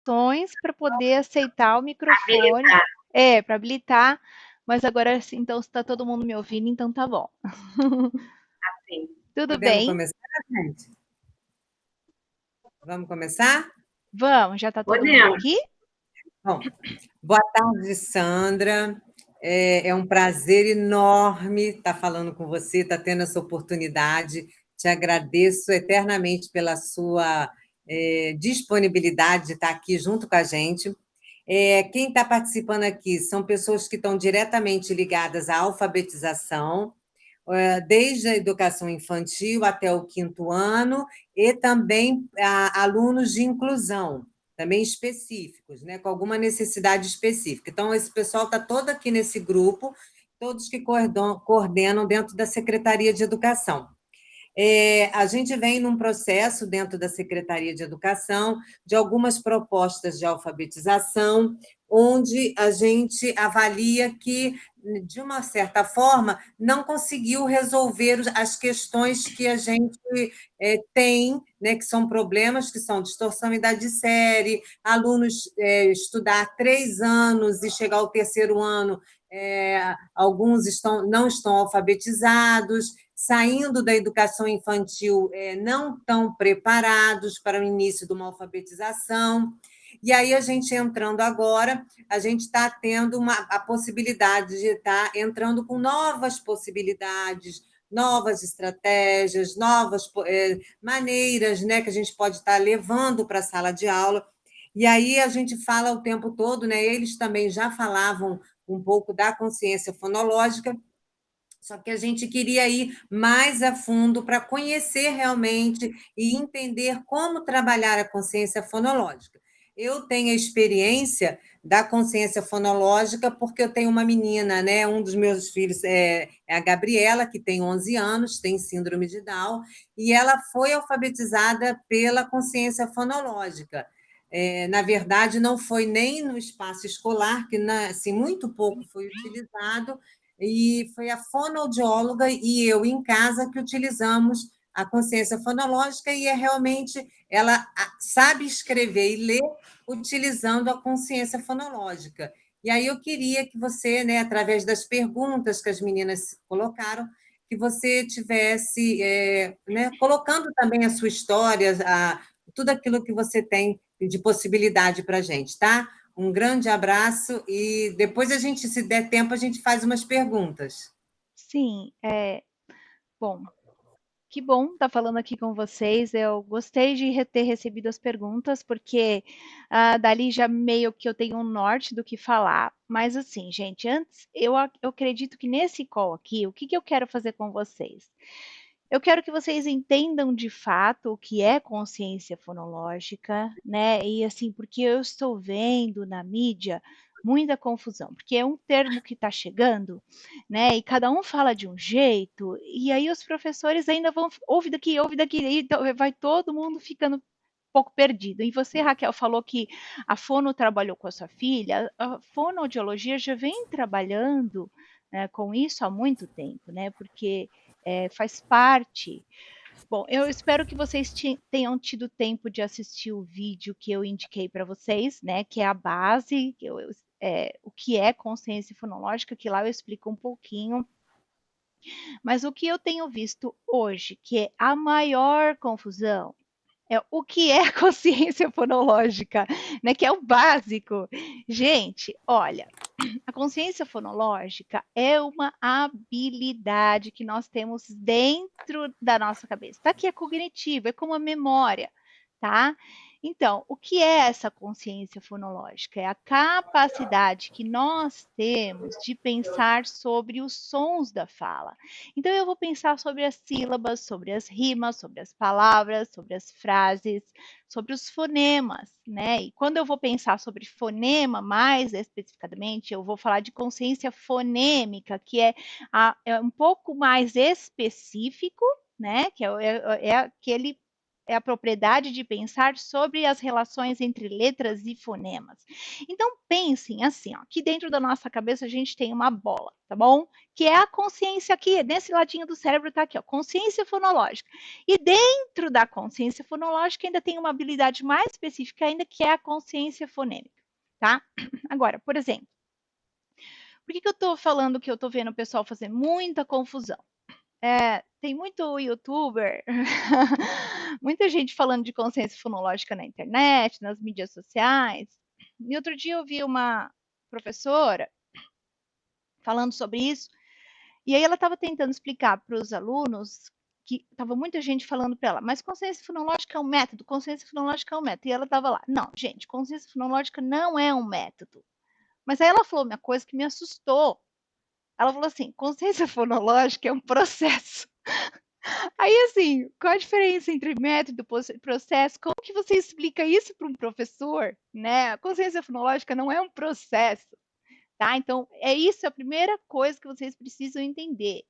questões para poder aceitar o microfone. Habilitar. Para habilitar, mas agora sim, então está todo mundo me ouvindo, então tá bom. Sim. Tudo Podemos bem? começar, gente? Vamos começar? Vamos, já está todo mundo Podemos. aqui? Bom, boa tarde, Sandra. É um prazer enorme estar falando com você, estar tendo essa oportunidade. Te agradeço eternamente pela sua disponibilidade de estar aqui junto com a gente. Quem está participando aqui são pessoas que estão diretamente ligadas à alfabetização, desde a educação infantil até o quinto ano, e também alunos de inclusão, também específicos, né, com alguma necessidade específica. Então, esse pessoal está todo aqui nesse grupo, todos que coordenam dentro da Secretaria de Educação. A gente vem num processo dentro da Secretaria de Educação de algumas propostas de alfabetização, onde a gente avalia que, de uma certa forma, não conseguiu resolver as questões que a gente tem, né, que são problemas, que são distorção em idade de série, alunos estudar 3 anos e chegar ao terceiro ano, alguns não estão alfabetizados, saindo da educação infantil não tão preparados para o início de uma alfabetização. E aí, a gente entrando agora, a gente está tendo a possibilidade de estar entrando com novas possibilidades, novas estratégias, novas maneiras, né, que a gente pode estar levando para a sala de aula. E aí a gente fala o tempo todo, né? Eles também já falavam um pouco da consciência fonológica, só que a gente queria ir mais a fundo para conhecer realmente e entender como trabalhar a consciência fonológica. Eu tenho a experiência da consciência fonológica porque eu tenho uma menina, né? Um dos meus filhos é a Gabriela, que tem 11 anos, tem síndrome de Down, e ela foi alfabetizada pela consciência fonológica. Na verdade, não foi nem no espaço escolar, que assim, muito pouco foi utilizado, e foi a fonoaudióloga e eu em casa que utilizamos a consciência fonológica, e realmente ela sabe escrever e ler utilizando a consciência fonológica. E aí eu queria que você, né, através das perguntas que as meninas colocaram, que você tivesse né, colocando também a sua história, tudo aquilo que você tem de possibilidade para a gente, tá? Um grande abraço e depois a gente, se der tempo, a gente faz umas perguntas. Sim, bom, que bom estar falando aqui com vocês. Eu gostei de ter recebido as perguntas, porque dali já meio que eu tenho um norte do que falar. Mas assim, gente, antes, eu acredito que nesse call aqui, o que que eu quero fazer com vocês? Eu quero que vocês entendam de fato o que é consciência fonológica, né? E assim, porque eu estou vendo na mídia muita confusão, porque é um termo que está chegando, né? E cada um fala de um jeito, e aí os professores ainda vão ouve daqui, e então vai todo mundo ficando um pouco perdido. E você, Raquel, falou que a Fono trabalhou com a sua filha. A fonoaudiologia já vem trabalhando, né, com isso há muito tempo, né? Porque faz parte. Bom, eu espero que vocês tenham tido tempo de assistir o vídeo que eu indiquei para vocês, né? Que é a base, o que é consciência fonológica, que lá eu explico um pouquinho. Mas o que eu tenho visto hoje, que é a maior confusão, é o que é consciência fonológica, né? Que é o básico. Gente, olha, a consciência fonológica é uma habilidade que nós temos dentro da nossa cabeça. Tá? Que é cognitiva, é como a memória, tá? Então, o que é essa consciência fonológica? É a capacidade que nós temos de pensar sobre os sons da fala. Então, eu vou pensar sobre as sílabas, sobre as rimas, sobre as palavras, sobre as frases, sobre os fonemas, né? E quando eu vou pensar sobre fonema, mais especificadamente, eu vou falar de consciência fonêmica, que é um pouco mais específico, né? Que é aquele é a propriedade de pensar sobre as relações entre letras e fonemas. Então, pensem assim, ó, que dentro da nossa cabeça a gente tem uma bola, tá bom? Que é a consciência aqui, nesse ladinho do cérebro tá aqui, ó, consciência fonológica. E dentro da consciência fonológica ainda tem uma habilidade mais específica ainda, que é a consciência fonêmica, tá? Agora, por exemplo, por que eu estou falando que eu estou vendo o pessoal fazer muita confusão? Tem muito youtuber, muita gente falando de consciência fonológica na internet, nas mídias sociais. E outro dia eu vi uma professora falando sobre isso, e aí ela estava tentando explicar para os alunos que estava muita gente falando para ela, mas consciência fonológica é um método, consciência fonológica é um método. E ela estava lá, não, gente, consciência fonológica não é um método. Mas aí ela falou uma coisa que me assustou. Ela falou assim, consciência fonológica é um processo. Aí, assim, qual a diferença entre método e processo? Como que você explica isso para um professor, né? A consciência fonológica não é um processo, tá? Então, é isso a primeira coisa que vocês precisam entender.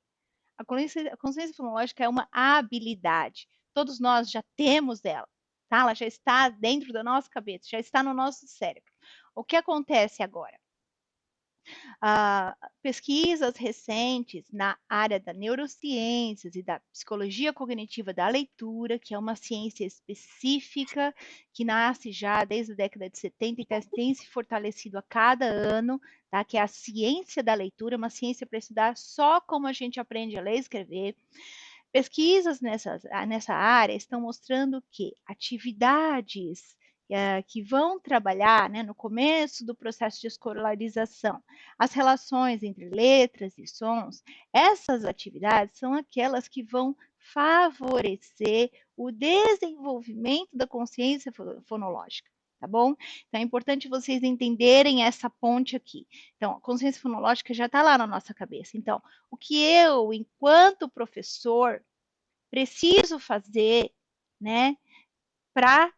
A consciência fonológica é uma habilidade. Todos nós já temos ela, tá? Ela já está dentro da nossa cabeça, já está no nosso cérebro. O que acontece agora? Pesquisas recentes na área da neurociências e da psicologia cognitiva da leitura, que é uma ciência específica que nasce já desde a década de 70 e tem se fortalecido a cada ano, tá? Que é a ciência da leitura, uma ciência para estudar só como a gente aprende a ler e escrever. Pesquisas nessa área estão mostrando que atividades que vão trabalhar, né, no começo do processo de escolarização, as relações entre letras e sons, essas atividades são aquelas que vão favorecer o desenvolvimento da consciência fonológica, tá bom? Então é importante vocês entenderem essa ponte aqui. Então, a consciência fonológica já está lá na nossa cabeça. Então, o que eu, enquanto professor, preciso fazer, né, para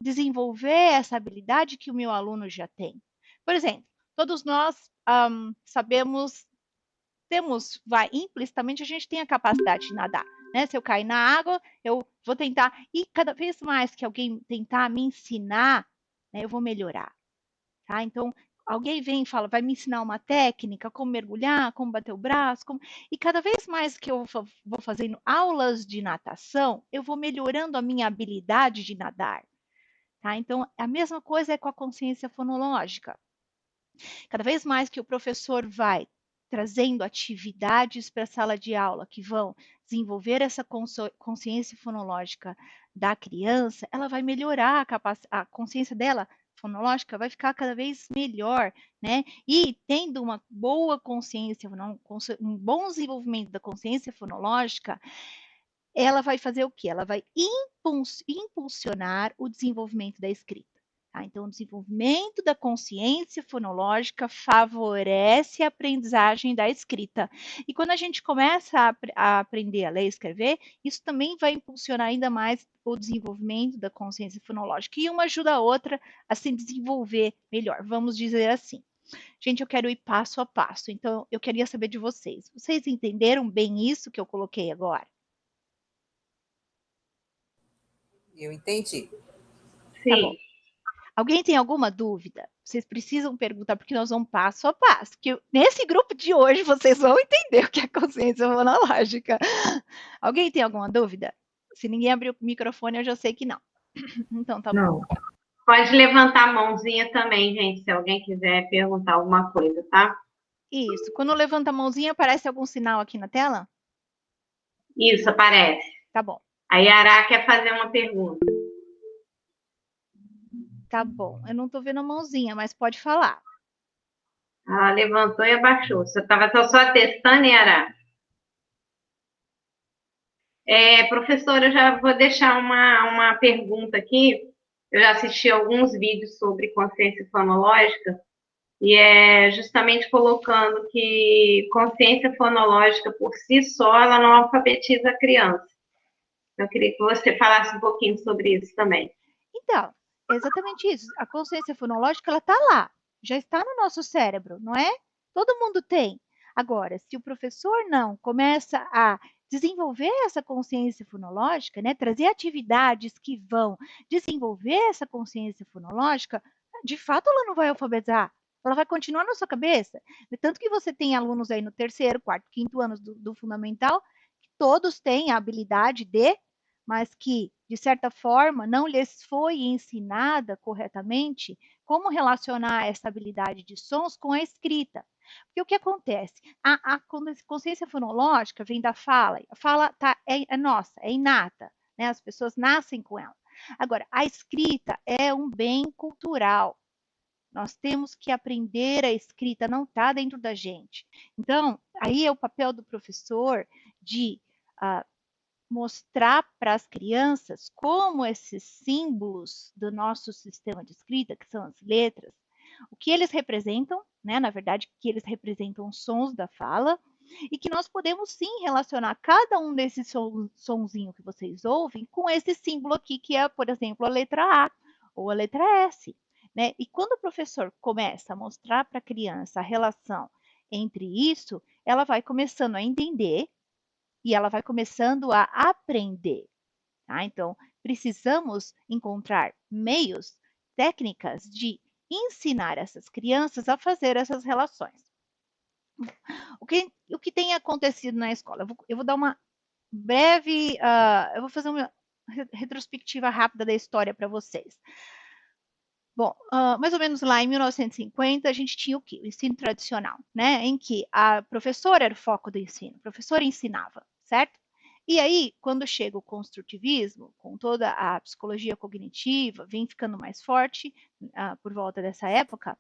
desenvolver essa habilidade que o meu aluno já tem? Por exemplo, todos nós sabemos, temos, implicitamente a gente tem a capacidade de nadar, né? Se eu cair na água, eu vou tentar, e cada vez mais que alguém tentar me ensinar, né, eu vou melhorar, tá? Então, alguém vem e fala, vai me ensinar uma técnica, como mergulhar, como bater o braço, e cada vez mais que eu vou fazendo aulas de natação, eu vou melhorando a minha habilidade de nadar, tá? Então, a mesma coisa é com a consciência fonológica. Cada vez mais que o professor vai trazendo atividades para a sala de aula que vão desenvolver essa consciência fonológica da criança, ela vai melhorar a consciência dela fonológica, vai ficar cada vez melhor, né? E tendo uma boa consciência, um bom desenvolvimento da consciência fonológica, ela vai fazer o quê? Ela vai impulsionar o desenvolvimento da escrita. Tá? Então, o desenvolvimento da consciência fonológica favorece a aprendizagem da escrita. E quando a gente começa a aprender a ler e escrever, isso também vai impulsionar ainda mais o desenvolvimento da consciência fonológica. E uma ajuda a outra a se desenvolver melhor, vamos dizer assim. Gente, eu quero ir passo a passo, então eu queria saber de vocês. Vocês entenderam bem isso que eu coloquei agora? Eu entendi. Tá bom. Sim. Alguém tem alguma dúvida? Vocês precisam perguntar, porque nós vamos passo a passo. Que nesse grupo de hoje vocês vão entender o que é consciência fonológica. Alguém tem alguma dúvida? Se ninguém abrir o microfone, eu já sei que não. Então tá bom. Não. Pode levantar a mãozinha também, gente, se alguém quiser perguntar alguma coisa, tá? Isso. Quando levanta a mãozinha, aparece algum sinal aqui na tela? Isso, aparece. Tá bom. A Yara quer fazer uma pergunta. Tá bom. Eu não tô vendo a mãozinha, mas pode falar. Ela levantou e abaixou. Você estava só testando, Yara? Professora, eu já vou deixar uma pergunta aqui. Eu já assisti alguns vídeos sobre consciência fonológica e é justamente colocando que consciência fonológica por si só, ela não alfabetiza a criança. Eu queria que você falasse um pouquinho sobre isso também. Então, é exatamente isso. A consciência fonológica, ela está lá. Já está no nosso cérebro, não é? Todo mundo tem. Agora, se o professor não começa a desenvolver essa consciência fonológica, né, trazer atividades que vão desenvolver essa consciência fonológica, de fato ela não vai alfabetizar, ela vai continuar na sua cabeça. Tanto que você tem alunos aí no terceiro, quarto, quinto anos do fundamental, que todos têm a habilidade de, mas que, de certa forma, não lhes foi ensinada corretamente como relacionar essa habilidade de sons com a escrita. Porque o que acontece? A consciência fonológica vem da fala. A fala é nossa, é inata. Né? As pessoas nascem com ela. Agora, a escrita é um bem cultural. Nós temos que aprender a escrita, não está dentro da gente. Então, aí é o papel do professor de mostrar para as crianças como esses símbolos do nosso sistema de escrita, que são as letras, o que eles representam, né? Na verdade, que eles representam sons da fala, e que nós podemos sim relacionar cada um desses sonzinhos que vocês ouvem com esse símbolo aqui, que é, por exemplo, a letra A ou a letra S. Né? E quando o professor começa a mostrar para a criança a relação entre isso, ela vai começando a entender e ela vai começando a aprender. Tá? Então, precisamos encontrar meios, técnicas de ensinar essas crianças a fazer essas relações. O que tem acontecido na escola? Eu vou dar uma breve, eu vou fazer uma retrospectiva rápida da história para vocês. Bom, mais ou menos lá em 1950, a gente tinha o quê? O ensino tradicional, né? Em que a professora era o foco do ensino, a professora ensinava, certo? E aí, quando chega o construtivismo, com toda a psicologia cognitiva, vem ficando mais forte por volta dessa época,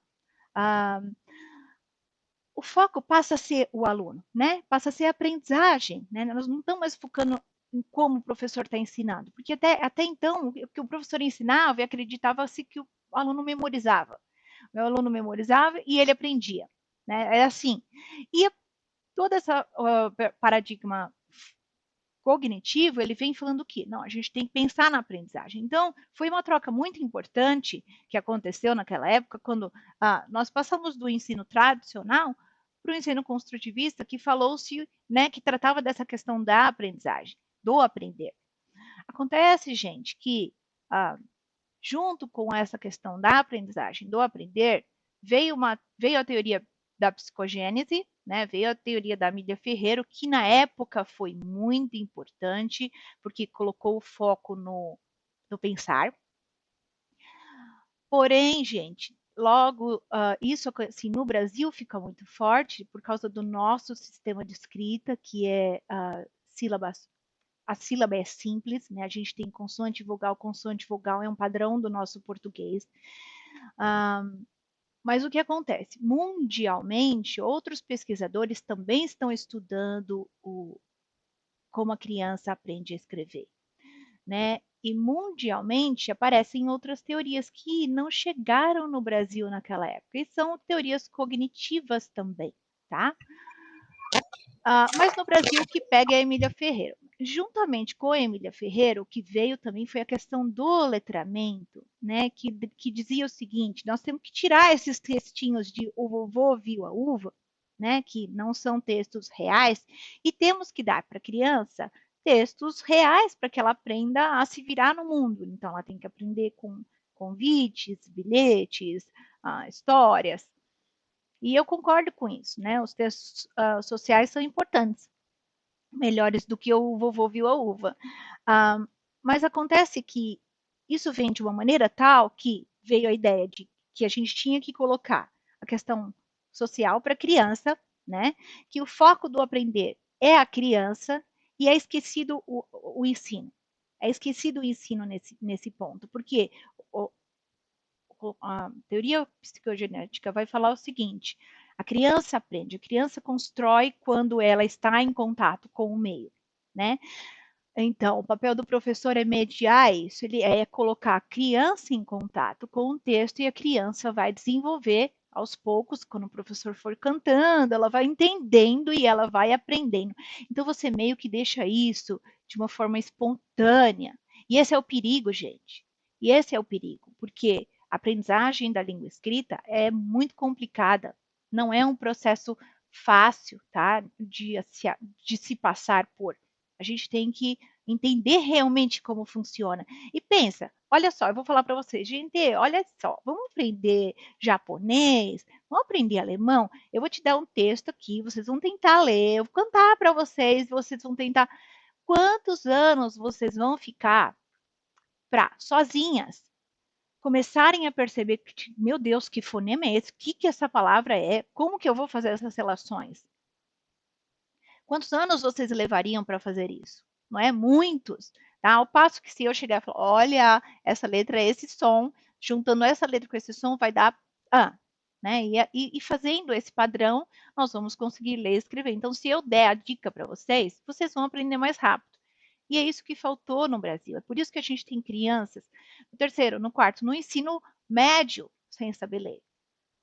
o foco passa a ser o aluno, né? Passa a ser a aprendizagem, né? Nós não estamos mais focando em como o professor está ensinando, porque até então, o que o professor ensinava e acreditava-se que o aluno memorizava. O meu aluno memorizava e ele aprendia, né? Era assim. E todo esse paradigma cognitivo, ele vem falando o quê? Não, a gente tem que pensar na aprendizagem. Então, foi uma troca muito importante que aconteceu naquela época, quando nós passamos do ensino tradicional para o ensino construtivista, que falou-se, né, que tratava dessa questão da aprendizagem, do aprender. Acontece, gente, que junto com essa questão da aprendizagem, do aprender, veio a teoria da psicogênese, né? Veio a teoria da Amélia Ferreiro, que na época foi muito importante, porque colocou o foco no pensar. Porém, gente, logo isso assim, no Brasil fica muito forte por causa do nosso sistema de escrita, que é sílabas. A sílaba é simples, né? A gente tem consoante vogal é um padrão do nosso português. Mas o que acontece? Mundialmente, outros pesquisadores também estão estudando como a criança aprende a escrever, né? E mundialmente aparecem outras teorias que não chegaram no Brasil naquela época, e são teorias cognitivas também, tá? Mas no Brasil o que pega é a Emília Ferreira. Juntamente com a Emília Ferreira, o que veio também foi a questão do letramento, né? Que dizia o seguinte: nós temos que tirar esses textinhos de o vovô viu a uva, né? Que não são textos reais, e temos que dar para a criança textos reais para que ela aprenda a se virar no mundo. Então, ela tem que aprender com convites, bilhetes, histórias. E eu concordo com isso, né? Os textos sociais são importantes, melhores do que o vovô viu a uva. Mas acontece que isso vem de uma maneira tal que veio a ideia de que a gente tinha que colocar a questão social para a criança, né? Que o foco do aprender é a criança e é esquecido o ensino. É esquecido o ensino nesse ponto, porque a teoria psicogenética vai falar o seguinte: a criança aprende, a criança constrói quando ela está em contato com o meio, né? Então, o papel do professor é mediar isso, ele é colocar a criança em contato com o texto e a criança vai desenvolver aos poucos, quando o professor for cantando, ela vai entendendo e ela vai aprendendo. Então, você meio que deixa isso de uma forma espontânea. E esse é o perigo, gente. E esse é o perigo, porque a aprendizagem da língua escrita é muito complicada. Não é um processo fácil, tá? De se passar por. A gente tem que entender realmente como funciona. E pensa, olha só, eu vou falar para vocês, gente, olha só, vamos aprender japonês, vamos aprender alemão. Eu vou te dar um texto aqui, vocês vão tentar ler, eu vou cantar para vocês, vocês vão tentar. Quantos anos vocês vão ficar para sozinhas começarem a perceber que, meu Deus, que fonema é esse? O que essa palavra é? Como que eu vou fazer essas relações? Quantos anos vocês levariam para fazer isso? Não é? Muitos. Tá? Ao passo que se eu chegar e falar, olha, essa letra é esse som, juntando essa letra com esse som vai dar né? E fazendo esse padrão, nós vamos conseguir ler e escrever. Então, se eu der a dica para vocês, vocês vão aprender mais rápido. E é isso que faltou no Brasil. É por isso que a gente tem crianças no terceiro, no quarto, no ensino médio, sem saber ler.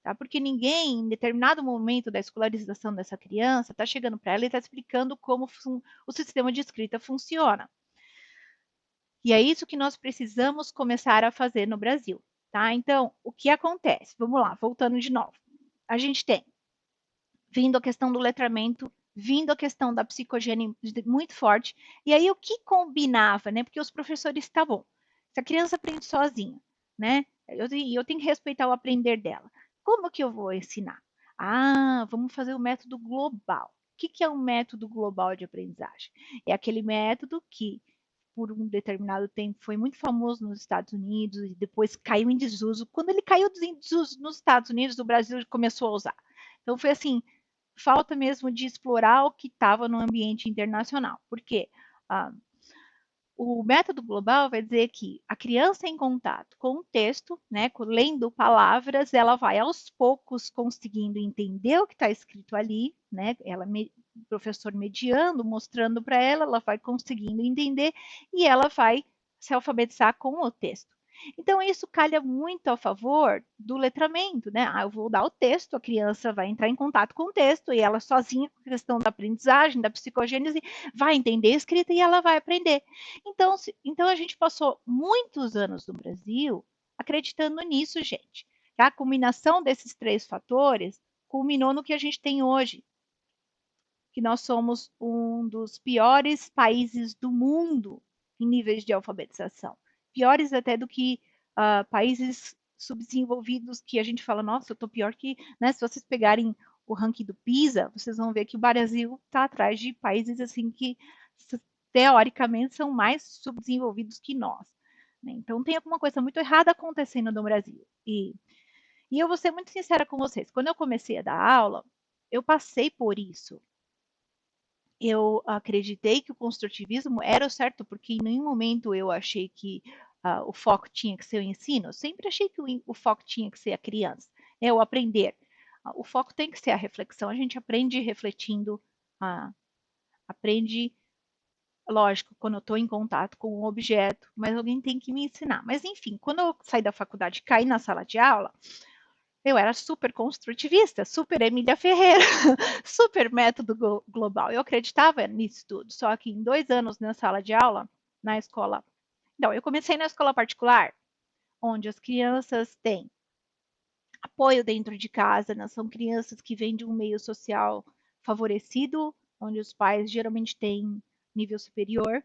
Tá? Porque ninguém, em determinado momento da escolarização dessa criança, está chegando para ela e está explicando como o sistema de escrita funciona. E é isso que nós precisamos começar a fazer no Brasil. Tá? Então, o que acontece? Vamos lá, voltando de novo. A gente tem vindo a questão do letramento, vindo a questão da psicogênese muito forte. E aí, o que combinava, né? Porque os professores, tá bom, se a criança aprende sozinha, né? Eu tenho que respeitar o aprender dela. Como que eu vou ensinar? Vamos fazer o método global. O que é um método global de aprendizagem? É aquele método que, por um determinado tempo, foi muito famoso nos Estados Unidos e depois caiu em desuso. Quando ele caiu em desuso nos Estados Unidos, o Brasil começou a usar. Então, foi assim, falta mesmo de explorar o que estava no ambiente internacional. Por quê? O método global vai dizer que a criança em contato com o texto, né, lendo palavras, ela vai aos poucos conseguindo entender o que está escrito ali, né, o professor mediando, mostrando para ela, ela vai conseguindo entender e ela vai se alfabetizar com o texto. Então, isso calha muito a favor do letramento, né? Eu vou dar o texto, a criança vai entrar em contato com o texto e ela sozinha, com a questão da aprendizagem, da psicogênese, vai entender a escrita e ela vai aprender. Então a gente passou muitos anos no Brasil acreditando nisso, gente. A combinação desses três fatores culminou no que a gente tem hoje, que nós somos um dos piores países do mundo em níveis de alfabetização. Piores até do que países subdesenvolvidos que a gente fala, nossa, eu estou pior que... Né? Se vocês pegarem o ranking do PISA, vocês vão ver que o Brasil está atrás de países assim que teoricamente são mais subdesenvolvidos que nós. Né? Então tem alguma coisa muito errada acontecendo no Brasil. E eu vou ser muito sincera com vocês, quando eu comecei a dar aula, eu passei por isso. Eu acreditei que o construtivismo era o certo, porque em nenhum momento eu achei que o foco tinha que ser o ensino. Eu sempre achei que o foco tinha que ser a criança, né, o aprender. O foco tem que ser a reflexão. A gente aprende refletindo, aprende, lógico, quando eu estou em contato com um objeto, mas alguém tem que me ensinar. Mas enfim, quando eu saí da faculdade e caí na sala de aula, eu era super construtivista, super Emília Ferreira, super método global. Eu acreditava nisso tudo. Só que em 2 anos na sala de aula, na escola. Não, eu comecei na escola particular, onde as crianças têm apoio dentro de casa, né? São crianças que vêm de um meio social favorecido, onde os pais geralmente têm nível superior.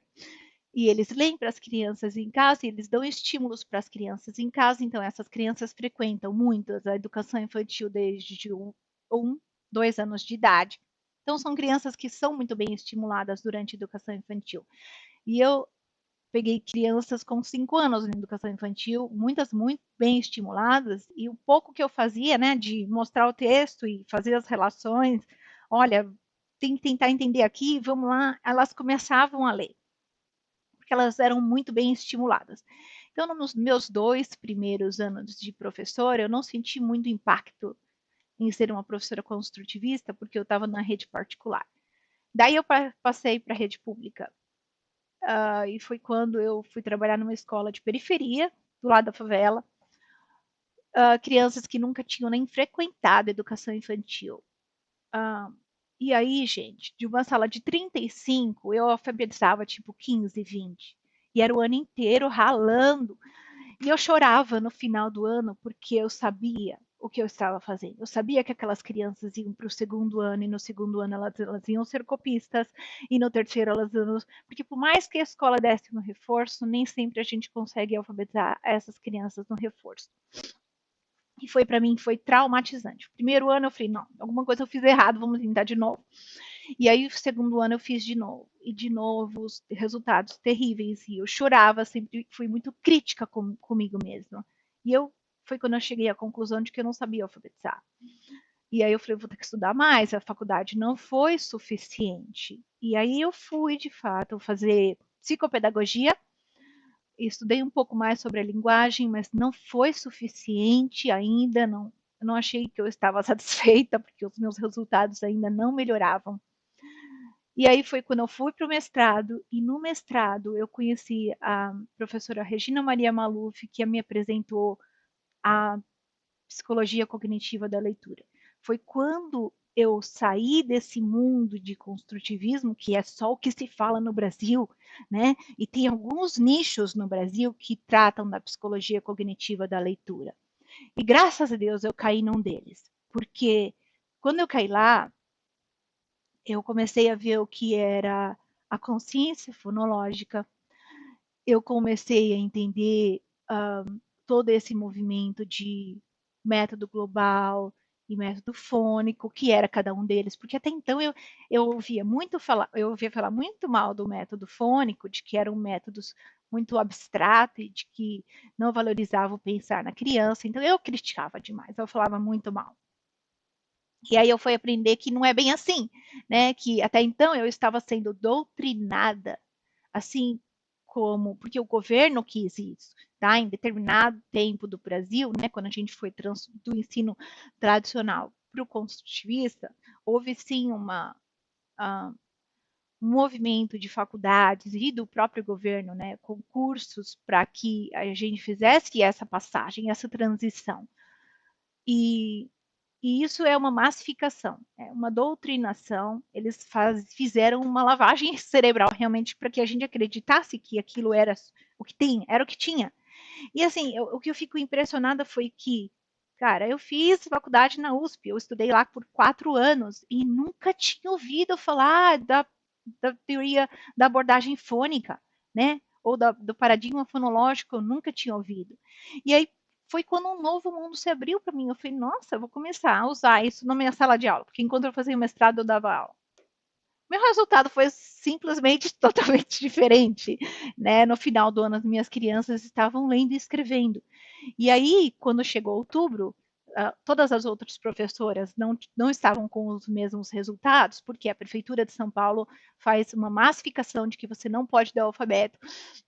E eles leem para as crianças em casa, e eles dão estímulos para as crianças em casa, então essas crianças frequentam muito a educação infantil desde 2 anos de idade. Então são crianças que são muito bem estimuladas durante a educação infantil. E eu peguei crianças com 5 anos na educação infantil, muitas muito bem estimuladas, e o pouco que eu fazia, né, de mostrar o texto e fazer as relações, olha, tem que tentar entender aqui, vamos lá, elas começavam a ler, porque elas eram muito bem estimuladas. Então, nos meus 2 primeiros anos de professora, eu não senti muito impacto em ser uma professora construtivista, porque eu estava na rede particular. Daí eu passei para a rede pública. E foi quando eu fui trabalhar numa escola de periferia, do lado da favela. Crianças que nunca tinham nem frequentado educação infantil. E aí, gente, de uma sala de 35, eu alfabetizava tipo 15, 20. E era o ano inteiro ralando. E eu chorava no final do ano porque eu sabia o que eu estava fazendo. Eu sabia que aquelas crianças iam para o segundo ano, e no segundo ano elas iam ser copistas, e no terceiro elas iam... Porque por mais que a escola desse um reforço, nem sempre a gente consegue alfabetizar essas crianças no reforço. E foi para mim, foi traumatizante. O primeiro ano eu falei, não, alguma coisa eu fiz errado, vamos tentar de novo. E aí o segundo ano eu fiz de novo. E de novo os resultados terríveis. E eu chorava, sempre fui muito crítica comigo mesma. E foi quando eu cheguei à conclusão de que eu não sabia alfabetizar. E aí eu falei, vou ter que estudar mais, a faculdade não foi suficiente. E aí eu fui, de fato, fazer psicopedagogia, estudei um pouco mais sobre a linguagem, mas não foi suficiente ainda, não achei que eu estava satisfeita, porque os meus resultados ainda não melhoravam. E aí foi quando eu fui para o mestrado, e no mestrado eu conheci a professora Regina Maria Maluf, que me apresentou a psicologia cognitiva da leitura. Foi quando eu saí desse mundo de construtivismo, que é só o que se fala no Brasil, né? E tem alguns nichos no Brasil que tratam da psicologia cognitiva da leitura. E graças a Deus eu caí num deles, porque quando eu caí lá, eu comecei a ver o que era a consciência fonológica, eu comecei a entender todo esse movimento de método global e método fônico, que era cada um deles, porque até então eu ouvia falar muito mal do método fônico, de que eram métodos muito abstratos e de que não valorizava o pensar na criança, então eu criticava demais, eu falava muito mal. E aí eu fui aprender que não é bem assim, né? Que até então eu estava sendo doutrinada, assim como porque o governo quis isso, tá? Em determinado tempo do Brasil, né? Quando a gente foi do ensino tradicional para o construtivista, houve sim um movimento de faculdades e do próprio governo, né? Concursos para que a gente fizesse essa passagem, essa transição. E isso é uma massificação, é uma doutrinação. Eles fizeram uma lavagem cerebral realmente para que a gente acreditasse que aquilo era o que tem, era o que tinha. E assim, o que eu fico impressionada foi que, cara, eu fiz faculdade na USP, eu estudei lá por 4 anos e nunca tinha ouvido falar da teoria da abordagem fônica, né? Ou do paradigma fonológico, eu nunca tinha ouvido. E aí foi quando um novo mundo se abriu para mim. Eu falei, nossa, eu vou começar a usar isso na minha sala de aula, porque enquanto eu fazia o mestrado, eu dava aula. Meu resultado foi simplesmente totalmente diferente, né? No final do ano, as minhas crianças estavam lendo e escrevendo. E aí, quando chegou outubro, todas as outras professoras não estavam com os mesmos resultados, porque a Prefeitura de São Paulo faz uma massificação de que você não pode dar alfabeto,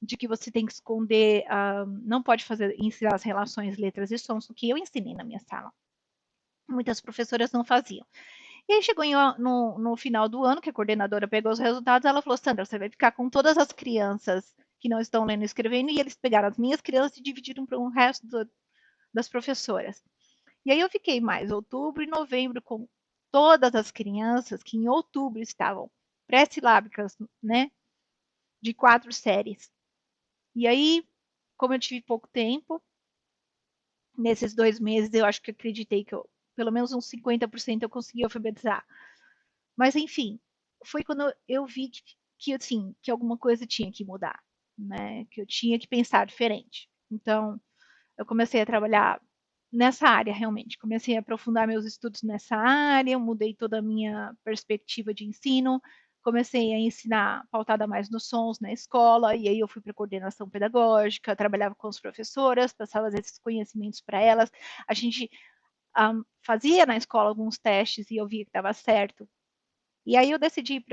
de que você tem que esconder, não pode ensinar as relações, letras e sons, o que eu ensinei na minha sala. Muitas professoras não faziam. E aí chegou no final do ano, que a coordenadora pegou os resultados, ela falou, Sandra, você vai ficar com todas as crianças que não estão lendo e escrevendo, e eles pegaram as minhas crianças e dividiram para o resto das professoras. E aí eu fiquei mais outubro e novembro com todas as crianças que em outubro estavam pré-silábicas, né, de 4 séries. E aí, como eu tive pouco tempo, nesses 2 meses eu acho que acreditei que pelo menos uns 50% eu consegui alfabetizar. Mas enfim, foi quando eu vi assim, que alguma coisa tinha que mudar, né? Que eu tinha que pensar diferente. Então, eu comecei a trabalhar nessa área realmente. Comecei a aprofundar meus estudos nessa área, eu mudei toda a minha perspectiva de ensino, comecei a ensinar pautada mais nos sons na escola, e aí eu fui para coordenação pedagógica, trabalhava com as professoras, passava esses conhecimentos para elas. A gente fazia na escola alguns testes e eu via que dava certo. E aí eu decidi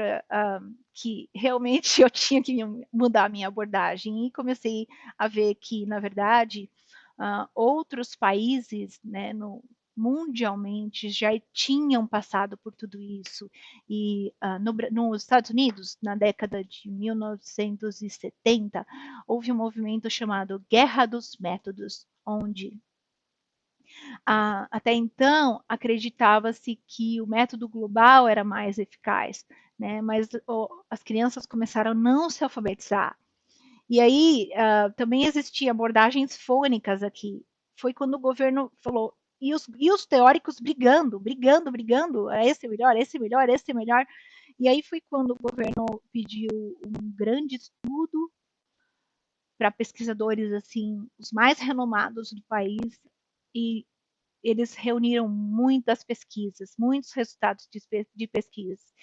que realmente eu tinha que mudar a minha abordagem e comecei a ver que, na verdade, outros países, né, mundialmente já tinham passado por tudo isso. E nos Estados Unidos, na década de 1970, houve um movimento chamado Guerra dos Métodos, onde até então acreditava-se que o método global era mais eficaz, né? Mas as crianças começaram a não se alfabetizar. E aí também existiam abordagens fônicas aqui. Foi quando o governo falou, e os teóricos brigando, esse é melhor, esse é melhor, esse é melhor. E aí foi quando o governo pediu um grande estudo para pesquisadores assim, os mais renomados do país, e eles reuniram muitas pesquisas, muitos resultados de pesquisas.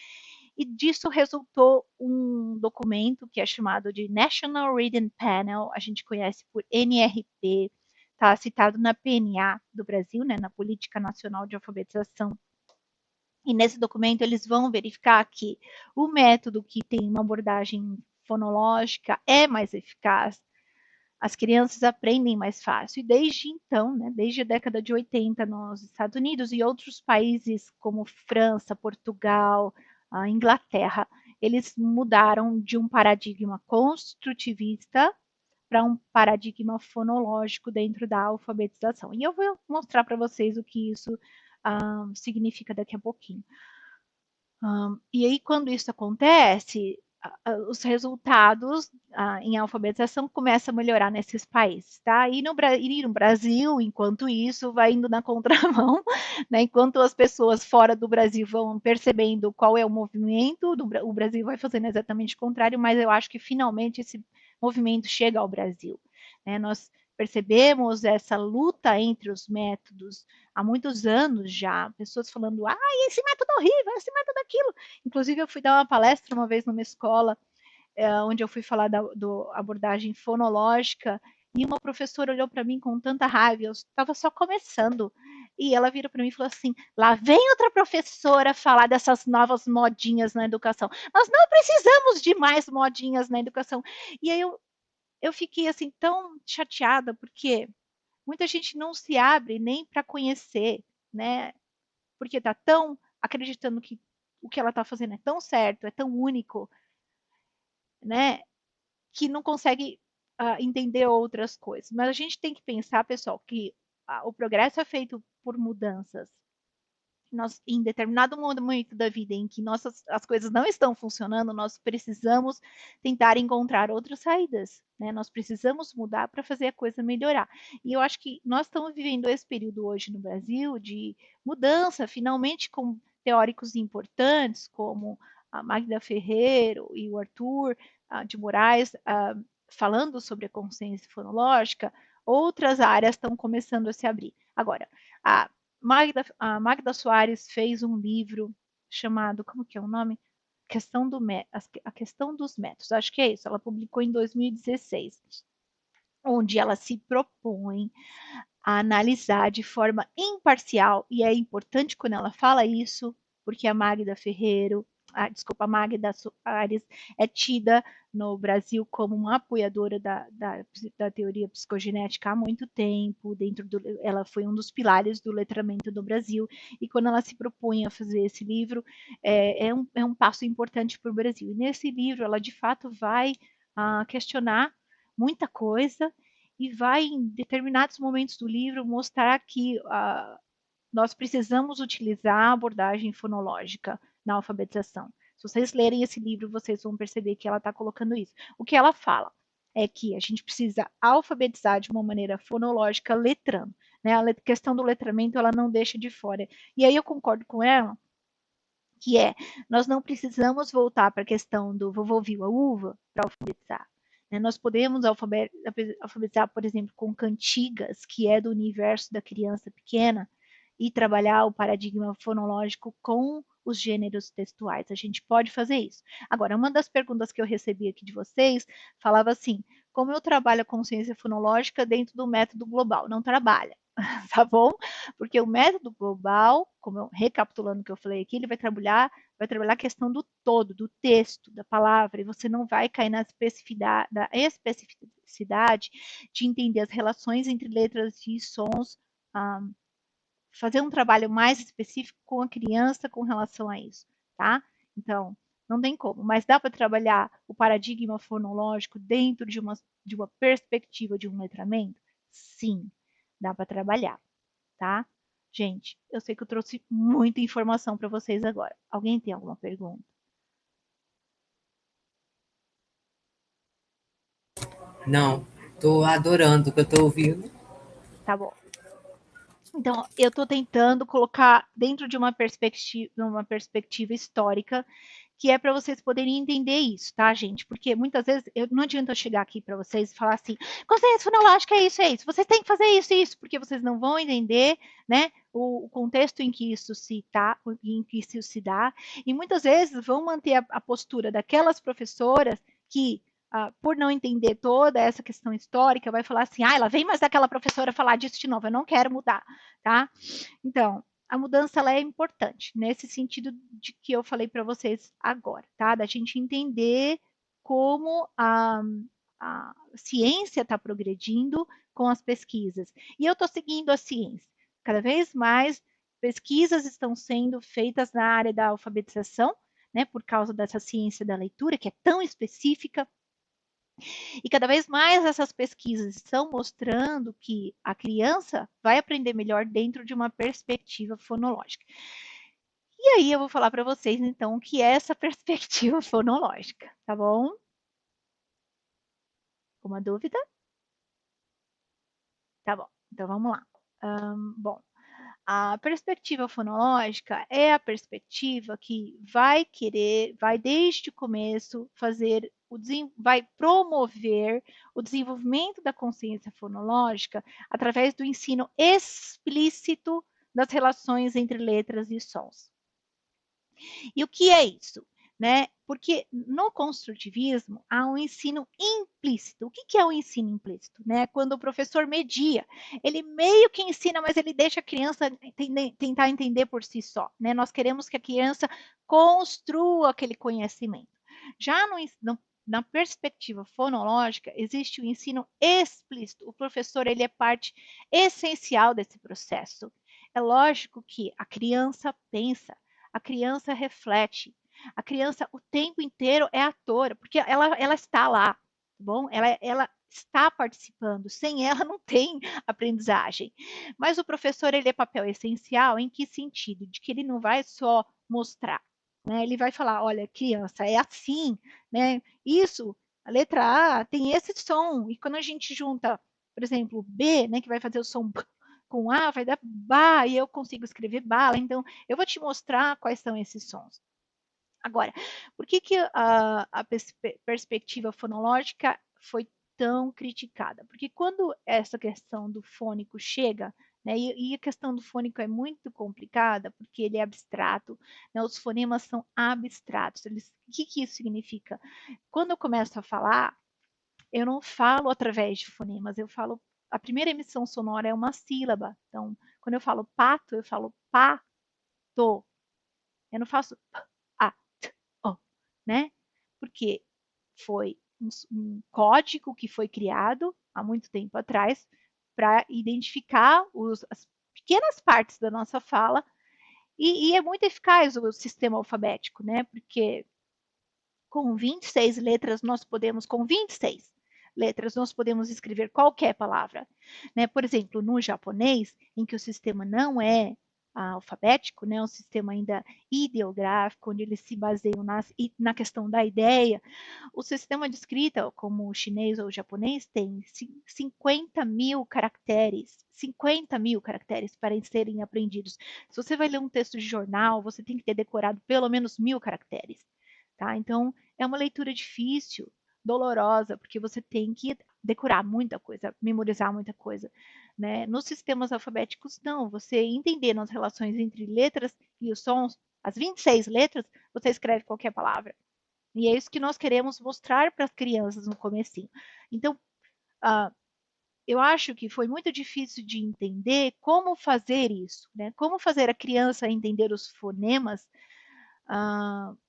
E disso resultou um documento que é chamado de National Reading Panel, a gente conhece por NRP, está citado na PNA do Brasil, né, na Política Nacional de Alfabetização. E nesse documento eles vão verificar que o método que tem uma abordagem fonológica é mais eficaz, as crianças aprendem mais fácil. E desde então, né, desde a década de 80, nos Estados Unidos e outros países como França, Portugal, a Inglaterra, eles mudaram de um paradigma construtivista para um paradigma fonológico dentro da alfabetização. E eu vou mostrar para vocês o que isso significa daqui a pouquinho. E aí, quando isso acontece, os resultados em alfabetização começam a melhorar nesses países, tá? E no Brasil, enquanto isso, vai indo na contramão, né? Enquanto as pessoas fora do Brasil vão percebendo qual é o movimento, o Brasil vai fazendo exatamente o contrário, mas eu acho que finalmente esse movimento chega ao Brasil, né? Nós percebemos essa luta entre os métodos há muitos anos já, pessoas falando, esse método é horrível, esse método é aquilo. Inclusive, eu fui dar uma palestra uma vez numa escola, onde eu fui falar da abordagem fonológica, e uma professora olhou para mim com tanta raiva, eu estava só começando, e ela virou para mim e falou assim, lá vem outra professora falar dessas novas modinhas na educação. Nós não precisamos de mais modinhas na educação. E aí eu fiquei assim tão chateada, porque muita gente não se abre nem para conhecer, né? Porque está tão acreditando que o que ela está fazendo é tão certo, é tão único, né? Que não consegue entender outras coisas. Mas a gente tem que pensar, pessoal, que o progresso é feito por mudanças. Nós, em determinado momento da vida em que as coisas não estão funcionando, nós precisamos tentar encontrar outras saídas, né? Nós precisamos mudar para fazer a coisa melhorar. E eu acho que nós estamos vivendo esse período hoje no Brasil de mudança, finalmente com teóricos importantes como a Magda Ferreiro e o Arthur de Moraes falando sobre a consciência fonológica, outras áreas estão começando a se abrir. Agora, a Magda Soares fez um livro chamado, como que é o nome? A questão dos métodos, acho que é isso, ela publicou em 2016, onde ela se propõe a analisar de forma imparcial, e é importante quando ela fala isso, porque a Magda Ferreiro, a Magda Soares é tida no Brasil como uma apoiadora da teoria psicogenética há muito tempo, ela foi um dos pilares do letramento do Brasil, e quando ela se propõe a fazer esse livro, é um passo importante para o Brasil. E nesse livro, ela de fato vai questionar muita coisa, e vai, em determinados momentos do livro, mostrar que nós precisamos utilizar a abordagem fonológica na alfabetização. Se vocês lerem esse livro, vocês vão perceber que ela está colocando isso. O que ela fala é que a gente precisa alfabetizar de uma maneira fonológica, letrando. Né? A questão do letramento, ela não deixa de fora. E aí eu concordo com ela, que nós não precisamos voltar para a questão do vovô viu a uva para alfabetizar. Nós podemos alfabetizar, por exemplo, com cantigas, que é do universo da criança pequena, e trabalhar o paradigma fonológico com os gêneros textuais. A gente pode fazer isso. Agora, uma das perguntas que eu recebi aqui de vocês falava assim: como eu trabalho a consciência fonológica dentro do método global? Não trabalha, tá bom? Porque o método global, recapitulando o que eu falei aqui, ele vai trabalhar a questão do todo, do texto, da palavra, e você não vai cair na especificidade de entender as relações entre letras e sons, fazer um trabalho mais específico com a criança com relação a isso, tá? Então, não tem como, mas dá para trabalhar o paradigma fonológico dentro de uma perspectiva de um letramento? Sim, dá para trabalhar, tá? Gente, eu sei que eu trouxe muita informação para vocês agora. Alguém tem alguma pergunta? Não, estou adorando o que eu estou ouvindo. Tá bom. Então, eu estou tentando colocar dentro de uma perspectiva histórica, que é para vocês poderem entender isso, tá, gente? Porque muitas vezes não adianta eu chegar aqui para vocês e falar assim, consciência fonológica é isso, vocês têm que fazer isso, porque vocês não vão entender, né, o contexto em que isso se dá, e muitas vezes vão manter a postura daquelas professoras que por não entender toda essa questão histórica, vai falar assim, ela vem mais daquela professora falar disso de novo, eu não quero mudar, tá? Então, a mudança ela é importante, nesse sentido de que eu falei para vocês agora, tá? Da gente entender como a ciência está progredindo com as pesquisas. E eu estou seguindo a ciência. Cada vez mais pesquisas estão sendo feitas na área da alfabetização, né, por causa dessa ciência da leitura, que é tão específica, e cada vez mais essas pesquisas estão mostrando que a criança vai aprender melhor dentro de uma perspectiva fonológica. E aí eu vou falar para vocês, então, o que é essa perspectiva fonológica, tá bom? Uma dúvida? Tá bom, então vamos lá. Bom, a perspectiva fonológica é a perspectiva que vai desde o começo vai promover o desenvolvimento da consciência fonológica através do ensino explícito das relações entre letras e sons. E o que é isso? Né? Porque no construtivismo há um ensino implícito. O que é o ensino implícito? Né? Quando o professor media, ele meio que ensina, mas ele deixa a criança tentar entender por si só. Né? Nós queremos que a criança construa aquele conhecimento. Já na perspectiva fonológica, existe o ensino explícito. O professor ele é parte essencial desse processo. É lógico que a criança pensa, a criança reflete. A criança o tempo inteiro é atora, porque ela está lá, tá bom? Ela está participando. Sem ela não tem aprendizagem. Mas o professor ele é papel essencial em que sentido? De que ele não vai só mostrar, né? Ele vai falar, olha, criança, é assim, né? Isso, a letra A tem esse som. E quando a gente junta, por exemplo, B, né, que vai fazer o som B, com A, vai dar ba, e eu consigo escrever bala. Então, eu vou te mostrar quais são esses sons. Agora, por que a perspectiva fonológica foi tão criticada? Porque quando essa questão do fônico chega, né, e a questão do fônico é muito complicada, porque ele é abstrato, né, os fonemas são abstratos. O que isso significa? Quando eu começo a falar, eu não falo através de fonemas, eu falo. A primeira emissão sonora é uma sílaba. Então, quando eu falo pato, eu falo pato. Eu não faço p, a, t, o, né? Porque foi um código que foi criado há muito tempo atrás para identificar as pequenas partes da nossa fala e é muito eficaz o sistema alfabético, né? Porque com 26 letras nós podemos, com 26 letras, nós podemos escrever qualquer palavra. Né? Por exemplo, no japonês, em que o sistema não é alfabético, né? Um sistema ainda ideográfico, onde eles se baseiam na questão da ideia, o sistema de escrita, como o chinês ou o japonês, tem 50 mil caracteres, 50 mil caracteres para serem aprendidos. Se você vai ler um texto de jornal, você tem que ter decorado pelo menos 1000 caracteres. Tá? Então, é uma leitura difícil, dolorosa, porque você tem que decorar muita coisa, memorizar muita coisa. Né? Nos sistemas alfabéticos, não. Você entendendo as relações entre letras e os sons, as 26 letras, você escreve qualquer palavra. E é isso que nós queremos mostrar para as crianças no comecinho. Então, eu acho que foi muito difícil de entender como fazer isso, né? Como fazer a criança entender os fonemas,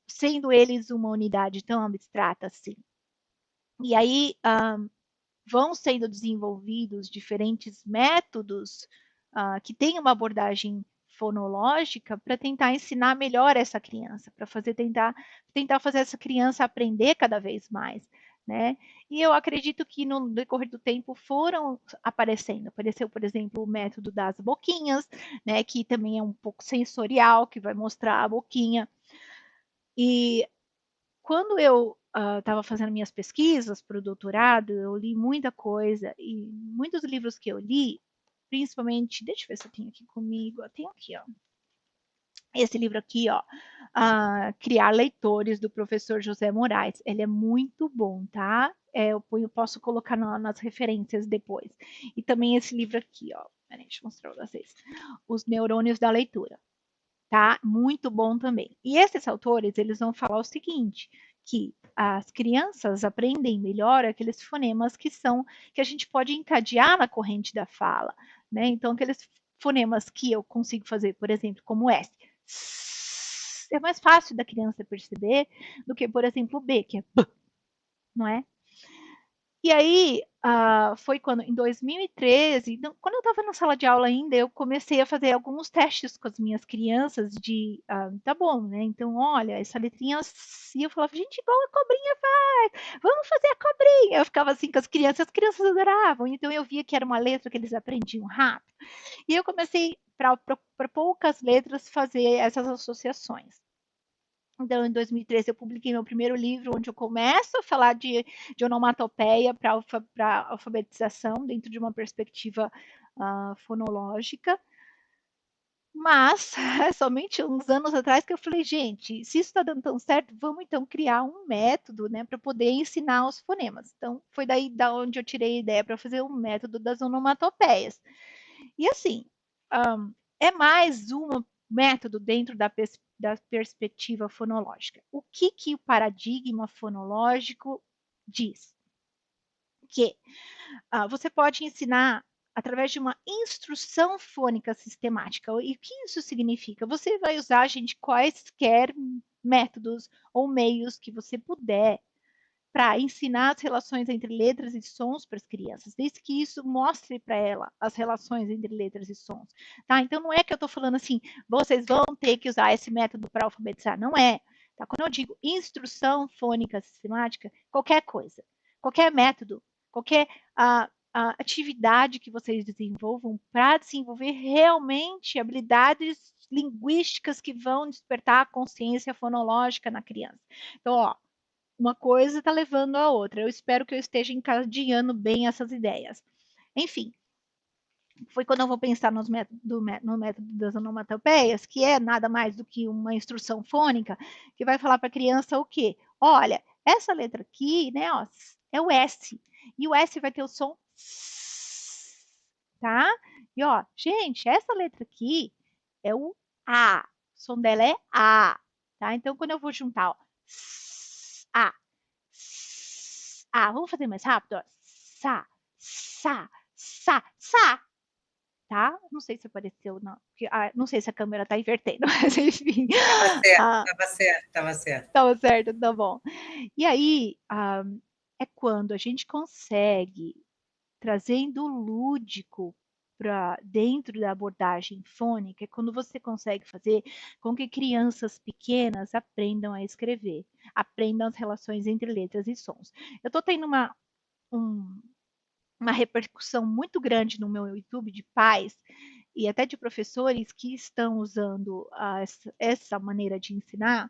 sendo eles uma unidade tão abstrata assim. E aí vão sendo desenvolvidos diferentes métodos que têm uma abordagem fonológica para tentar ensinar melhor essa criança, para tentar fazer essa criança aprender cada vez mais. Né? E eu acredito que no decorrer do tempo foram aparecendo. Apareceu, por exemplo, o método das boquinhas, né, que também é um pouco sensorial, que vai mostrar a boquinha. E quando eu estava fazendo minhas pesquisas para o doutorado, eu li muita coisa, e muitos livros que eu li principalmente, deixa eu ver se eu tenho aqui comigo, eu tenho aqui, ó, esse livro aqui, ó, Criar Leitores, do professor José Moraes. Ele é muito bom, tá? Eu posso colocar nas referências depois. E também esse livro aqui, ó. Peraí, deixa eu mostrar para vocês. Os Neurônios da Leitura, tá? Muito bom também. E esses autores, eles vão falar o seguinte, que as crianças aprendem melhor aqueles fonemas que a gente pode encadear na corrente da fala, né? Então, aqueles fonemas que eu consigo fazer, por exemplo, como S, é mais fácil da criança perceber do que, por exemplo, o B, que é B, não é? E aí, foi quando, em 2013, então, quando eu estava na sala de aula ainda, eu comecei a fazer alguns testes com as minhas crianças tá bom, né? Então, olha, essa letrinha, e eu falava, gente, igual a cobrinha faz, vamos fazer a cobrinha. Eu ficava assim com as crianças adoravam, então eu via que era uma letra que eles aprendiam rápido. E eu comecei, para poucas letras, fazer essas associações. Então, em 2013, eu publiquei meu primeiro livro, onde eu começo a falar de onomatopeia para alfabetização, dentro de uma perspectiva fonológica. Mas, somente uns anos atrás que eu falei, gente, se isso está dando tão certo, vamos então criar um método, né, para poder ensinar os fonemas. Então, foi daí da onde eu tirei a ideia para fazer o método das onomatopeias. E assim, é mais um método dentro da perspectiva fonológica. O que o paradigma fonológico diz? Que você pode ensinar através de uma instrução fônica sistemática. E o que isso significa? Você vai usar, gente, quaisquer métodos ou meios que você puder para ensinar as relações entre letras e sons para as crianças, desde que isso mostre para ela as relações entre letras e sons, tá? Então não é que eu estou falando assim, vocês vão ter que usar esse método para alfabetizar, não é. Tá? Quando eu digo instrução fônica sistemática, qualquer coisa, qualquer método, qualquer atividade que vocês desenvolvam para desenvolver realmente habilidades linguísticas que vão despertar a consciência fonológica na criança. Então, ó, uma coisa está levando a outra. Eu espero que eu esteja encadeando bem essas ideias. Enfim, foi quando eu vou pensar no método das onomatopeias, que é nada mais do que uma instrução fônica, que vai falar para a criança o quê? Olha, essa letra aqui, né, ó, é o S. E o S vai ter o som S, tá? E ó, gente, essa letra aqui é o A. O som dela é A, tá? Então, quando eu vou juntar, ó, A, vamos fazer mais rápido, ó. Sa, sa, sa, tá? Não sei se apareceu, não. Não sei se a câmera tá invertendo, mas enfim. Estava certo, estava certo. Estava certo, tá bom. E aí, é quando a gente consegue, trazendo o lúdico para dentro da abordagem fônica, é quando você consegue fazer com que crianças pequenas aprendam a escrever, aprendam as relações entre letras e sons. Eu estou tendo uma repercussão muito grande no meu YouTube de pais e até de professores que estão usando essa maneira de ensinar,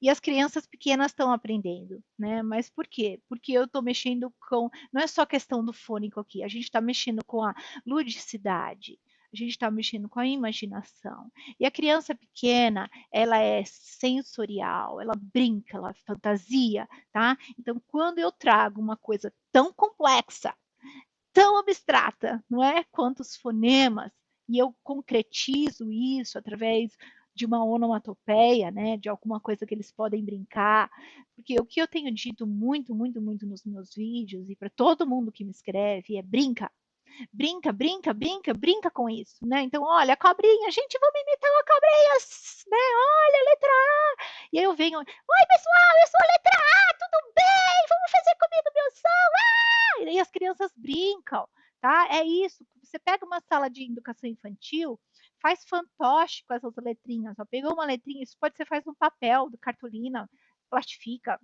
e as crianças pequenas estão aprendendo, né? Mas por quê? Porque eu estou mexendo com. Não é só questão do fônico aqui, a gente está mexendo com a ludicidade, a gente está mexendo com a imaginação. E a criança pequena, ela é sensorial, ela brinca, ela fantasia, tá? Então, quando eu trago uma coisa tão complexa, tão abstrata, não é? Quanto os fonemas, e eu concretizo isso através de uma onomatopeia, né, de alguma coisa que eles podem brincar, porque o que eu tenho dito muito, muito, muito nos meus vídeos e para todo mundo que me escreve é brinca, brinca, brinca, brinca, brinca com isso, né? Então, olha, a cobrinha, gente, vamos imitar uma cobrinha, né? Olha, letra A. E aí eu venho, oi, pessoal, eu sou a letra A, tudo bem? Vamos fazer comigo meu som? Ah! E aí as crianças brincam, tá? É isso. Você pega uma sala de educação infantil, faz fantoche com essas letrinhas. Ó. Pegou uma letrinha, isso pode ser faz no papel, de cartolina, plastifica,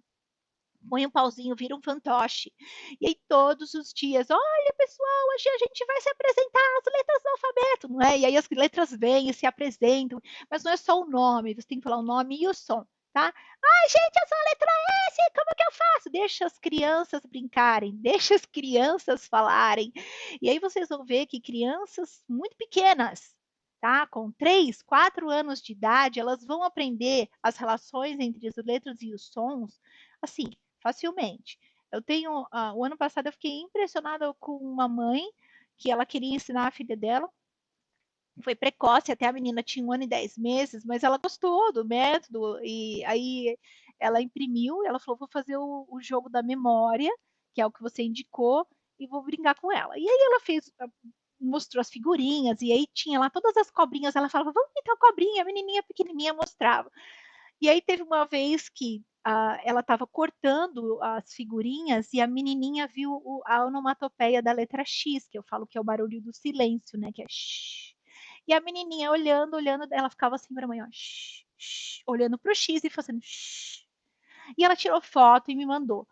põe um pauzinho, vira um fantoche. E aí todos os dias, olha pessoal, hoje a gente vai se apresentar as letras do alfabeto, não é? E aí as letras vêm e se apresentam, mas não é só o nome, você tem que falar o nome e o som. tá? Ai, gente, eu sou a letra S, como que eu faço? Deixa as crianças brincarem, deixa as crianças falarem. E aí vocês vão ver que crianças muito pequenas, tá? Com 3, 4 anos de idade, elas vão aprender as relações entre as letras e os sons, assim, facilmente. O ano passado eu fiquei impressionada com uma mãe que ela queria ensinar a filha dela, foi precoce, até a menina tinha 1 ano e 10 meses, mas ela gostou do método, e aí ela imprimiu, ela falou, vou fazer o jogo da memória, que é o que você indicou, e vou brincar com ela. E aí ela fez, mostrou as figurinhas, e aí tinha lá todas as cobrinhas, ela falava, vamos pintar a cobrinha, a menininha pequenininha mostrava. E aí teve uma vez que ela estava cortando as figurinhas e a menininha viu a onomatopeia da letra X, que eu falo que é o barulho do silêncio, né? Que é shh. E a menininha olhando, olhando, ela ficava assim para a mãe, ó, shh, shh, olhando para o X e fazendo shh. E ela tirou foto e me mandou.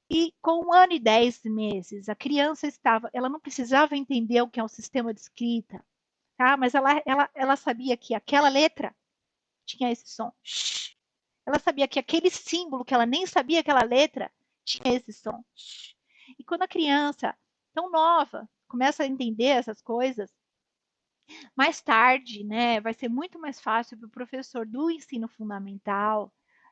E com 1 ano e 10 meses, a criança ela não precisava entender o que é um sistema de escrita, tá? Mas ela sabia que aquela letra tinha esse som. Shh. Ela sabia que aquele símbolo, que ela nem sabia aquela letra, tinha esse som. Shh. E quando a criança, tão nova, começa a entender essas coisas, mais tarde, né, vai ser muito mais fácil para o professor do ensino fundamental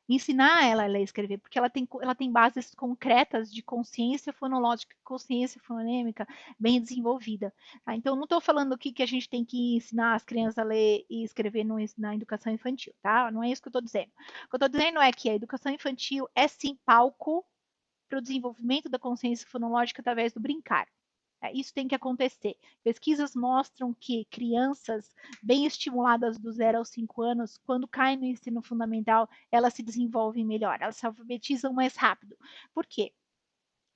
ensinar ela a ler e escrever, porque ela tem bases concretas de consciência fonológica, consciência fonêmica bem desenvolvida. Tá? Então, não estou falando aqui que a gente tem que ensinar as crianças a ler e escrever na educação infantil, tá? Não é isso que eu estou dizendo. O que eu estou dizendo é que a educação infantil é sim palco para o desenvolvimento da consciência fonológica através do brincar. Isso tem que acontecer. Pesquisas mostram que crianças bem estimuladas do 0 aos 5 anos, quando caem no ensino fundamental, elas se desenvolvem melhor, elas se alfabetizam mais rápido. Por quê?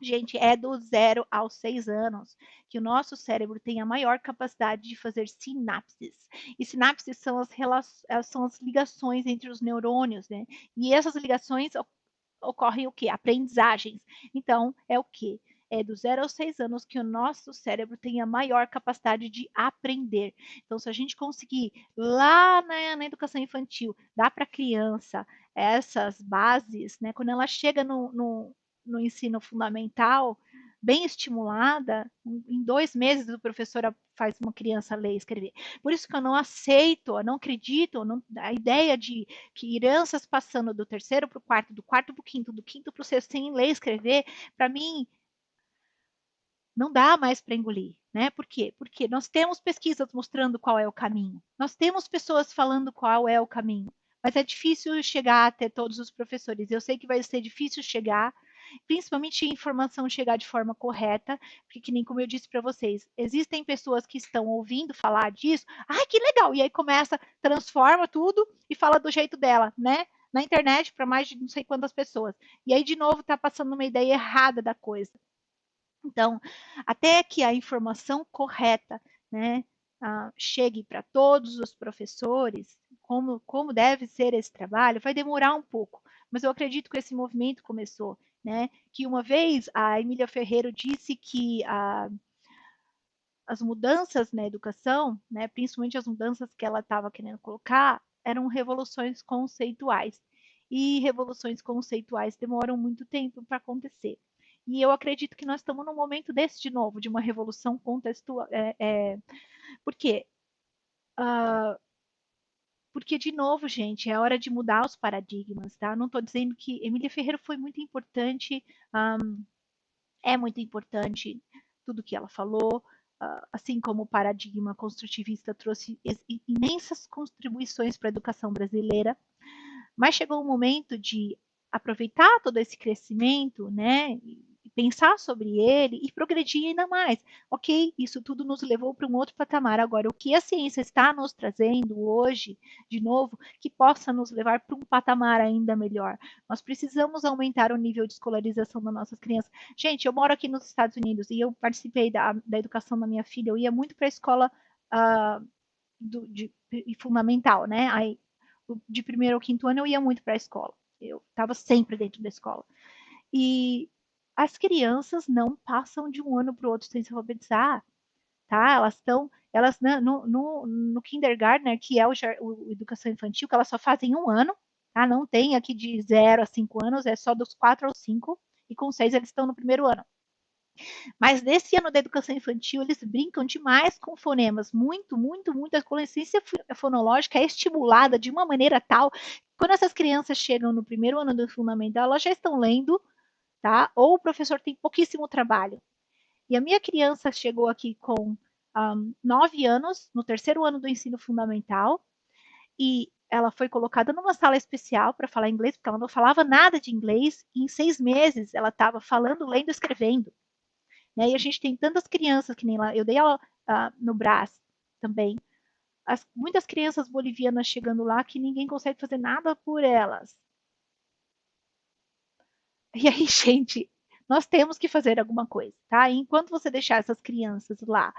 Gente, é do 0 aos 6 anos que o nosso cérebro tem a maior capacidade de fazer sinapses. E sinapses são as ligações entre os neurônios, né? E essas ligações ocorrem o quê? Aprendizagens. Então, é o quê? É do 0 aos 6 anos que o nosso cérebro tem a maior capacidade de aprender. Então, se a gente conseguir lá na educação infantil dar para a criança essas bases, né, quando ela chega no ensino fundamental, bem estimulada, em 2 meses o professor faz uma criança ler e escrever. Por isso que eu não aceito, eu não acredito, a ideia de crianças passando do terceiro para o quarto, do quarto para o quinto, do quinto para o sexto, sem ler e escrever, para mim, não dá mais para engolir. Né? Por quê? Porque nós temos pesquisas mostrando qual é o caminho. Nós temos pessoas falando qual é o caminho. Mas é difícil chegar até todos os professores. Eu sei que vai ser difícil chegar, principalmente a informação chegar de forma correta, porque que nem como eu disse para vocês, existem pessoas que estão ouvindo falar disso, ai que legal, e aí começa, transforma tudo e fala do jeito dela, né? Na internet para mais de não sei quantas pessoas. E aí de novo está passando uma ideia errada da coisa. Então, até que a informação correta, né, chegue para todos os professores, como deve ser esse trabalho, vai demorar um pouco, mas eu acredito que esse movimento começou, né, que uma vez a Emília Ferreiro disse que as mudanças na educação, né, principalmente as mudanças que ela estava querendo colocar, eram revoluções conceituais. E revoluções conceituais demoram muito tempo para acontecer. E eu acredito que nós estamos num momento desse de novo, de uma revolução contextual. Por quê? Porque, de novo, gente, é hora de mudar os paradigmas, tá? Não estou dizendo que Emília Ferreira foi muito importante, é muito importante tudo que ela falou, assim como o paradigma construtivista trouxe imensas contribuições para a educação brasileira, mas chegou o momento de aproveitar todo esse crescimento, né, pensar sobre ele e progredir ainda mais. Ok, isso tudo nos levou para um outro patamar. Agora, o que a ciência está nos trazendo hoje, de novo, que possa nos levar para um patamar ainda melhor. Nós precisamos aumentar o nível de escolarização das nossas crianças. Gente, eu moro aqui nos Estados Unidos e eu participei da educação da minha filha. Eu ia muito para a escola de fundamental, né? Aí, de primeiro ao quinto ano eu ia muito para a escola. Eu estava sempre dentro da escola. E as crianças não passam de um ano para o outro sem se alfabetizar, tá? No kindergarten, que é o educação infantil, que elas só fazem um ano, tá? Não tem aqui de 0 a 5 anos, é só dos 4 aos 5, e com 6 eles estão no primeiro ano. Mas nesse ano da educação infantil, eles brincam demais com fonemas, muito. A consciência fonológica é estimulada de uma maneira tal, que quando essas crianças chegam no primeiro ano do fundamental, elas já estão lendo, tá? Ou o professor tem pouquíssimo trabalho. E a minha criança chegou aqui com 9 anos, no terceiro ano do ensino fundamental, e ela foi colocada numa sala especial para falar inglês, porque ela não falava nada de inglês, e em 6 meses ela estava falando, lendo, escrevendo. Né? E a gente tem tantas crianças, que nem lá, eu dei aula no Brás também, muitas crianças bolivianas chegando lá que ninguém consegue fazer nada por elas. E aí, gente, nós temos que fazer alguma coisa, tá? E enquanto você deixar essas crianças lá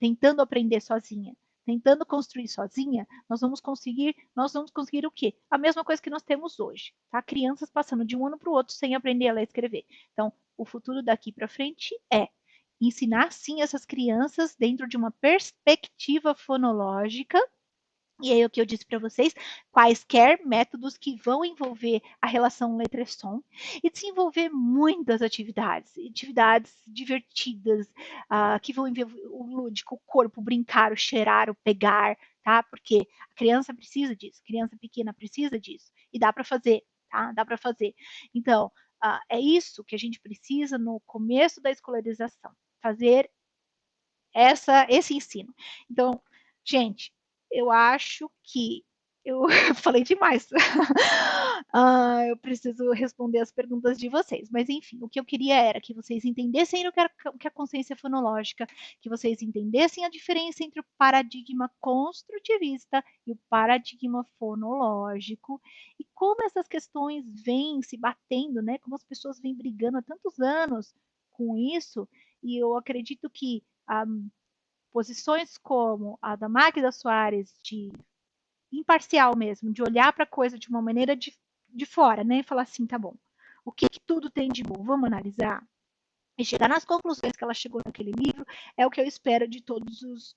tentando aprender sozinha, tentando construir sozinha, nós vamos conseguir o quê? A mesma coisa que nós temos hoje, tá? Crianças passando de um ano para o outro sem aprender a ler e escrever. Então, o futuro daqui para frente é ensinar, sim, essas crianças dentro de uma perspectiva fonológica. E aí, o que eu disse para vocês, quaisquer métodos que vão envolver a relação letra e som e desenvolver muitas atividades divertidas, que vão envolver o lúdico, o corpo, o brincar, o cheirar, o pegar, tá? Porque a criança precisa disso, a criança pequena precisa disso, e dá para fazer, tá? Dá para fazer. Então, é isso que a gente precisa no começo da escolarização, fazer esse ensino. Então, gente, eu acho que eu falei demais. Eu preciso responder as perguntas de vocês. Mas, enfim, o que eu queria era que vocês entendessem o que é a consciência fonológica, que vocês entendessem a diferença entre o paradigma construtivista e o paradigma fonológico, e como essas questões vêm se batendo, né? Como as pessoas vêm brigando há tantos anos com isso, e eu acredito que posições como a da Magda Soares, de imparcial mesmo, de olhar para a coisa de uma maneira de fora, né? E falar assim, tá bom, o que tudo tem de bom? Vamos analisar? E chegar nas conclusões que ela chegou naquele livro é o que eu espero de todos os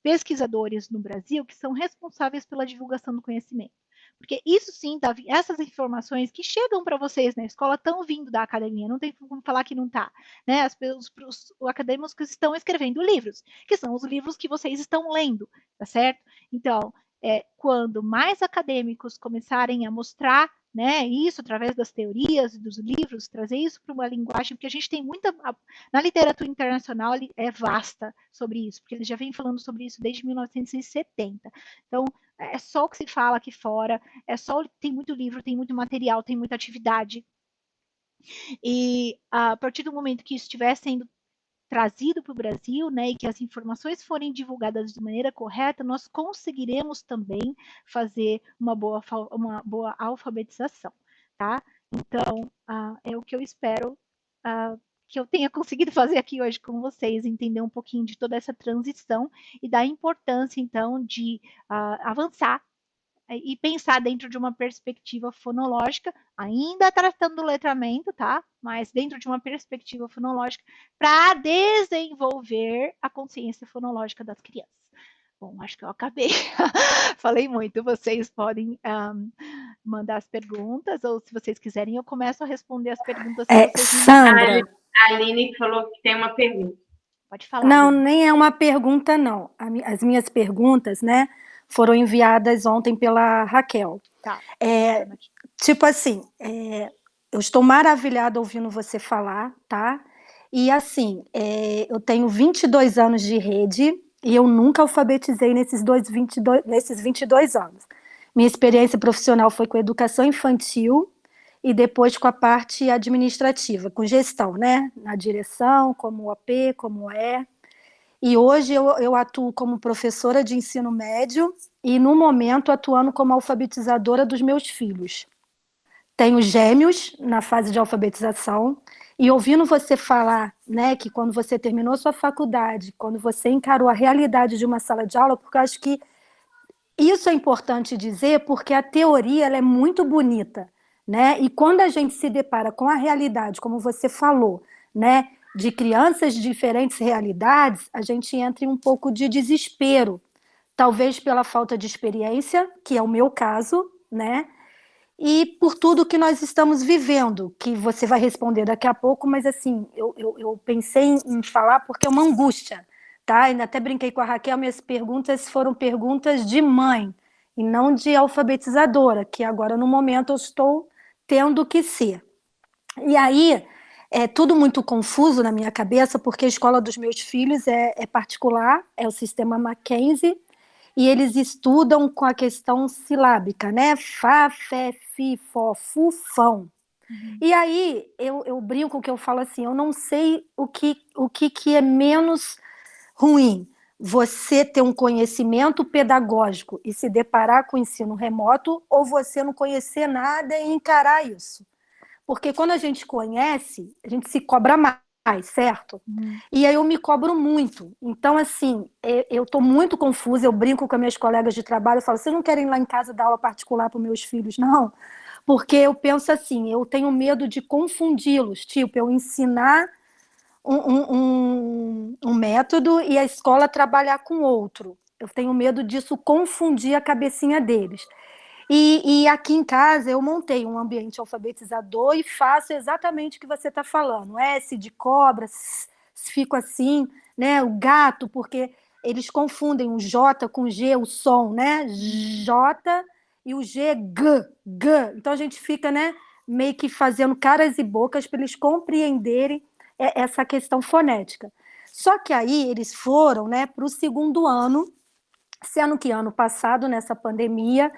pesquisadores no Brasil que são responsáveis pela divulgação do conhecimento. Porque isso sim, essas informações que chegam para vocês na escola estão vindo da academia, não tem como falar que não está. Né? Os acadêmicos que estão escrevendo livros, que são os livros que vocês estão lendo, tá certo? Então, quando mais acadêmicos começarem a mostrar, né, isso através das teorias, dos livros, trazer isso para uma linguagem, porque a gente tem muita... Na literatura internacional é vasta sobre isso, porque eles já vêm falando sobre isso desde 1970. Então, é só o que se fala aqui fora, tem muito livro, tem muito material, tem muita atividade. E a partir do momento que isso estiver sendo trazido para o Brasil, né, e que as informações forem divulgadas de maneira correta, nós conseguiremos também fazer uma boa alfabetização, tá? Então, é o que eu espero que eu tenha conseguido fazer aqui hoje com vocês, entender um pouquinho de toda essa transição e da importância, então, de avançar e pensar dentro de uma perspectiva fonológica, ainda tratando do letramento, tá? Mas dentro de uma perspectiva fonológica, para desenvolver a consciência fonológica das crianças. Bom, acho que eu acabei. Falei muito. Vocês podem mandar as perguntas, ou se vocês quiserem, eu começo a responder as perguntas que vocês me mandaram. A Aline falou que tem uma pergunta. Pode falar. Não, Aline. Nem é uma pergunta, não. As minhas perguntas, né, foram enviadas ontem pela Raquel. Tá. Tipo assim, eu estou maravilhada ouvindo você falar, tá? E assim, eu tenho 22 anos de rede e eu nunca alfabetizei nesses 22 anos. Minha experiência profissional foi com educação infantil e depois com a parte administrativa, com gestão, né? Na direção, como OP, como E. E hoje eu atuo como professora de ensino médio e, no momento, atuando como alfabetizadora dos meus filhos. Tenho gêmeos na fase de alfabetização e ouvindo você falar, né, que quando você terminou sua faculdade, quando você encarou a realidade de uma sala de aula, porque eu acho que isso é importante dizer, porque a teoria ela é muito bonita, né? E quando a gente se depara com a realidade, como você falou, né, de crianças de diferentes realidades, a gente entra em um pouco de desespero, talvez pela falta de experiência, que é o meu caso, né? E por tudo que nós estamos vivendo, que você vai responder daqui a pouco, mas assim, eu pensei em falar porque é uma angústia, tá? Ainda até brinquei com a Raquel, minhas perguntas foram perguntas de mãe, e não de alfabetizadora, que agora no momento eu estou tendo que ser. E aí, é tudo muito confuso na minha cabeça, porque a escola dos meus filhos é particular, é o sistema Mackenzie, e eles estudam com a questão silábica, né? Fá, fé, fi, fó, fu, fão. E aí eu brinco que eu falo assim, eu não sei o que é menos ruim. Você ter um conhecimento pedagógico e se deparar com o ensino remoto, ou você não conhecer nada e encarar isso. Porque quando a gente conhece, a gente se cobra mais, certo? E aí eu me cobro muito. Então, assim, eu estou muito confusa, eu brinco com as minhas colegas de trabalho, eu falo, vocês não querem ir lá em casa dar aula particular para os meus filhos, não? Porque eu penso assim, eu tenho medo de confundi-los, tipo, eu ensinar um método e a escola trabalhar com outro. Eu tenho medo disso confundir a cabecinha deles. E aqui em casa eu montei um ambiente alfabetizador e faço exatamente o que você está falando. S de cobra, fico assim, né? O gato, porque eles confundem o J com o G, o som, né? J e o G, G, G. Então a gente fica, né, meio que fazendo caras e bocas para eles compreenderem essa questão fonética. Só que aí eles foram, né, para o segundo ano, sendo que ano passado, nessa pandemia,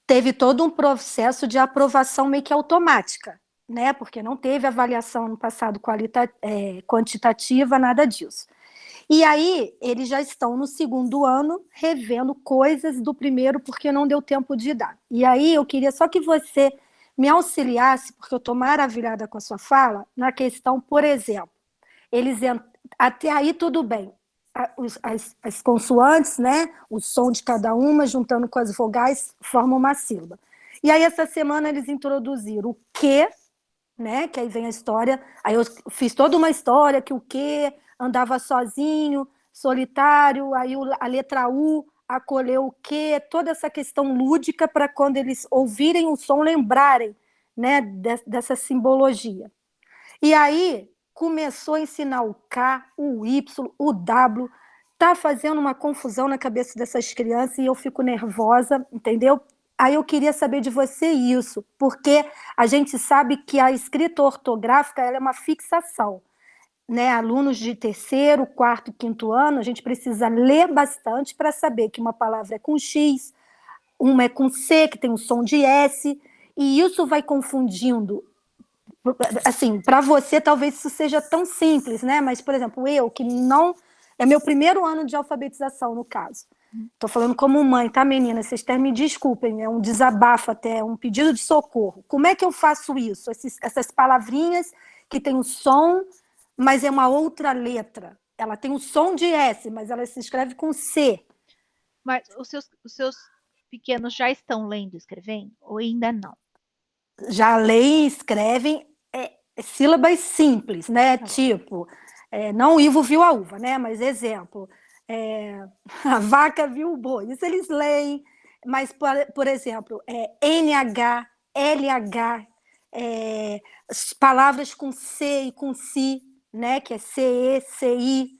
teve todo um processo de aprovação meio que automática, né? Porque não teve avaliação no passado quantitativa, nada disso. E aí, eles já estão no segundo ano revendo coisas do primeiro, porque não deu tempo de dar. E aí, eu queria só que você me auxiliasse, porque eu estou maravilhada com a sua fala, na questão, por exemplo, eles até aí tudo bem. As consoantes, né? O som de cada uma, juntando com as vogais, formam uma sílaba. E aí, essa semana, eles introduziram o que, né? Que aí vem a história. Aí eu fiz toda uma história que o que andava sozinho, solitário, aí a letra U acolheu o que, toda essa questão lúdica para quando eles ouvirem o som lembrarem, né? Dessa simbologia. E aí começou a ensinar o K, o Y, o W, tá fazendo uma confusão na cabeça dessas crianças e eu fico nervosa, entendeu? Aí eu queria saber de você isso, porque a gente sabe que a escrita ortográfica ela é uma fixação, né? Alunos de terceiro, quarto, quinto ano, a gente precisa ler bastante para saber que uma palavra é com X, uma é com C, que tem um som de S, e isso vai confundindo. Assim, para você talvez isso seja tão simples, né? Mas, por exemplo, eu que não... É meu primeiro ano de alfabetização, no caso. Estou falando como mãe, tá, menina? Vocês até me desculpem, é um desabafo até, um pedido de socorro. Como é que eu faço isso? Essas palavrinhas que tem um som, mas é uma outra letra. Ela tem um som de S, mas ela se escreve com C. Mas os seus pequenos já estão lendo e escrevendo? Ou ainda não? Já leem e escrevem sílabas simples, né? Tá bom. Tipo, não o Ivo viu a uva, né? Mas exemplo, a vaca viu o boi. Isso eles leem, mas, por exemplo, NH, LH, palavras com C e com Si, né? Que é CE, CI,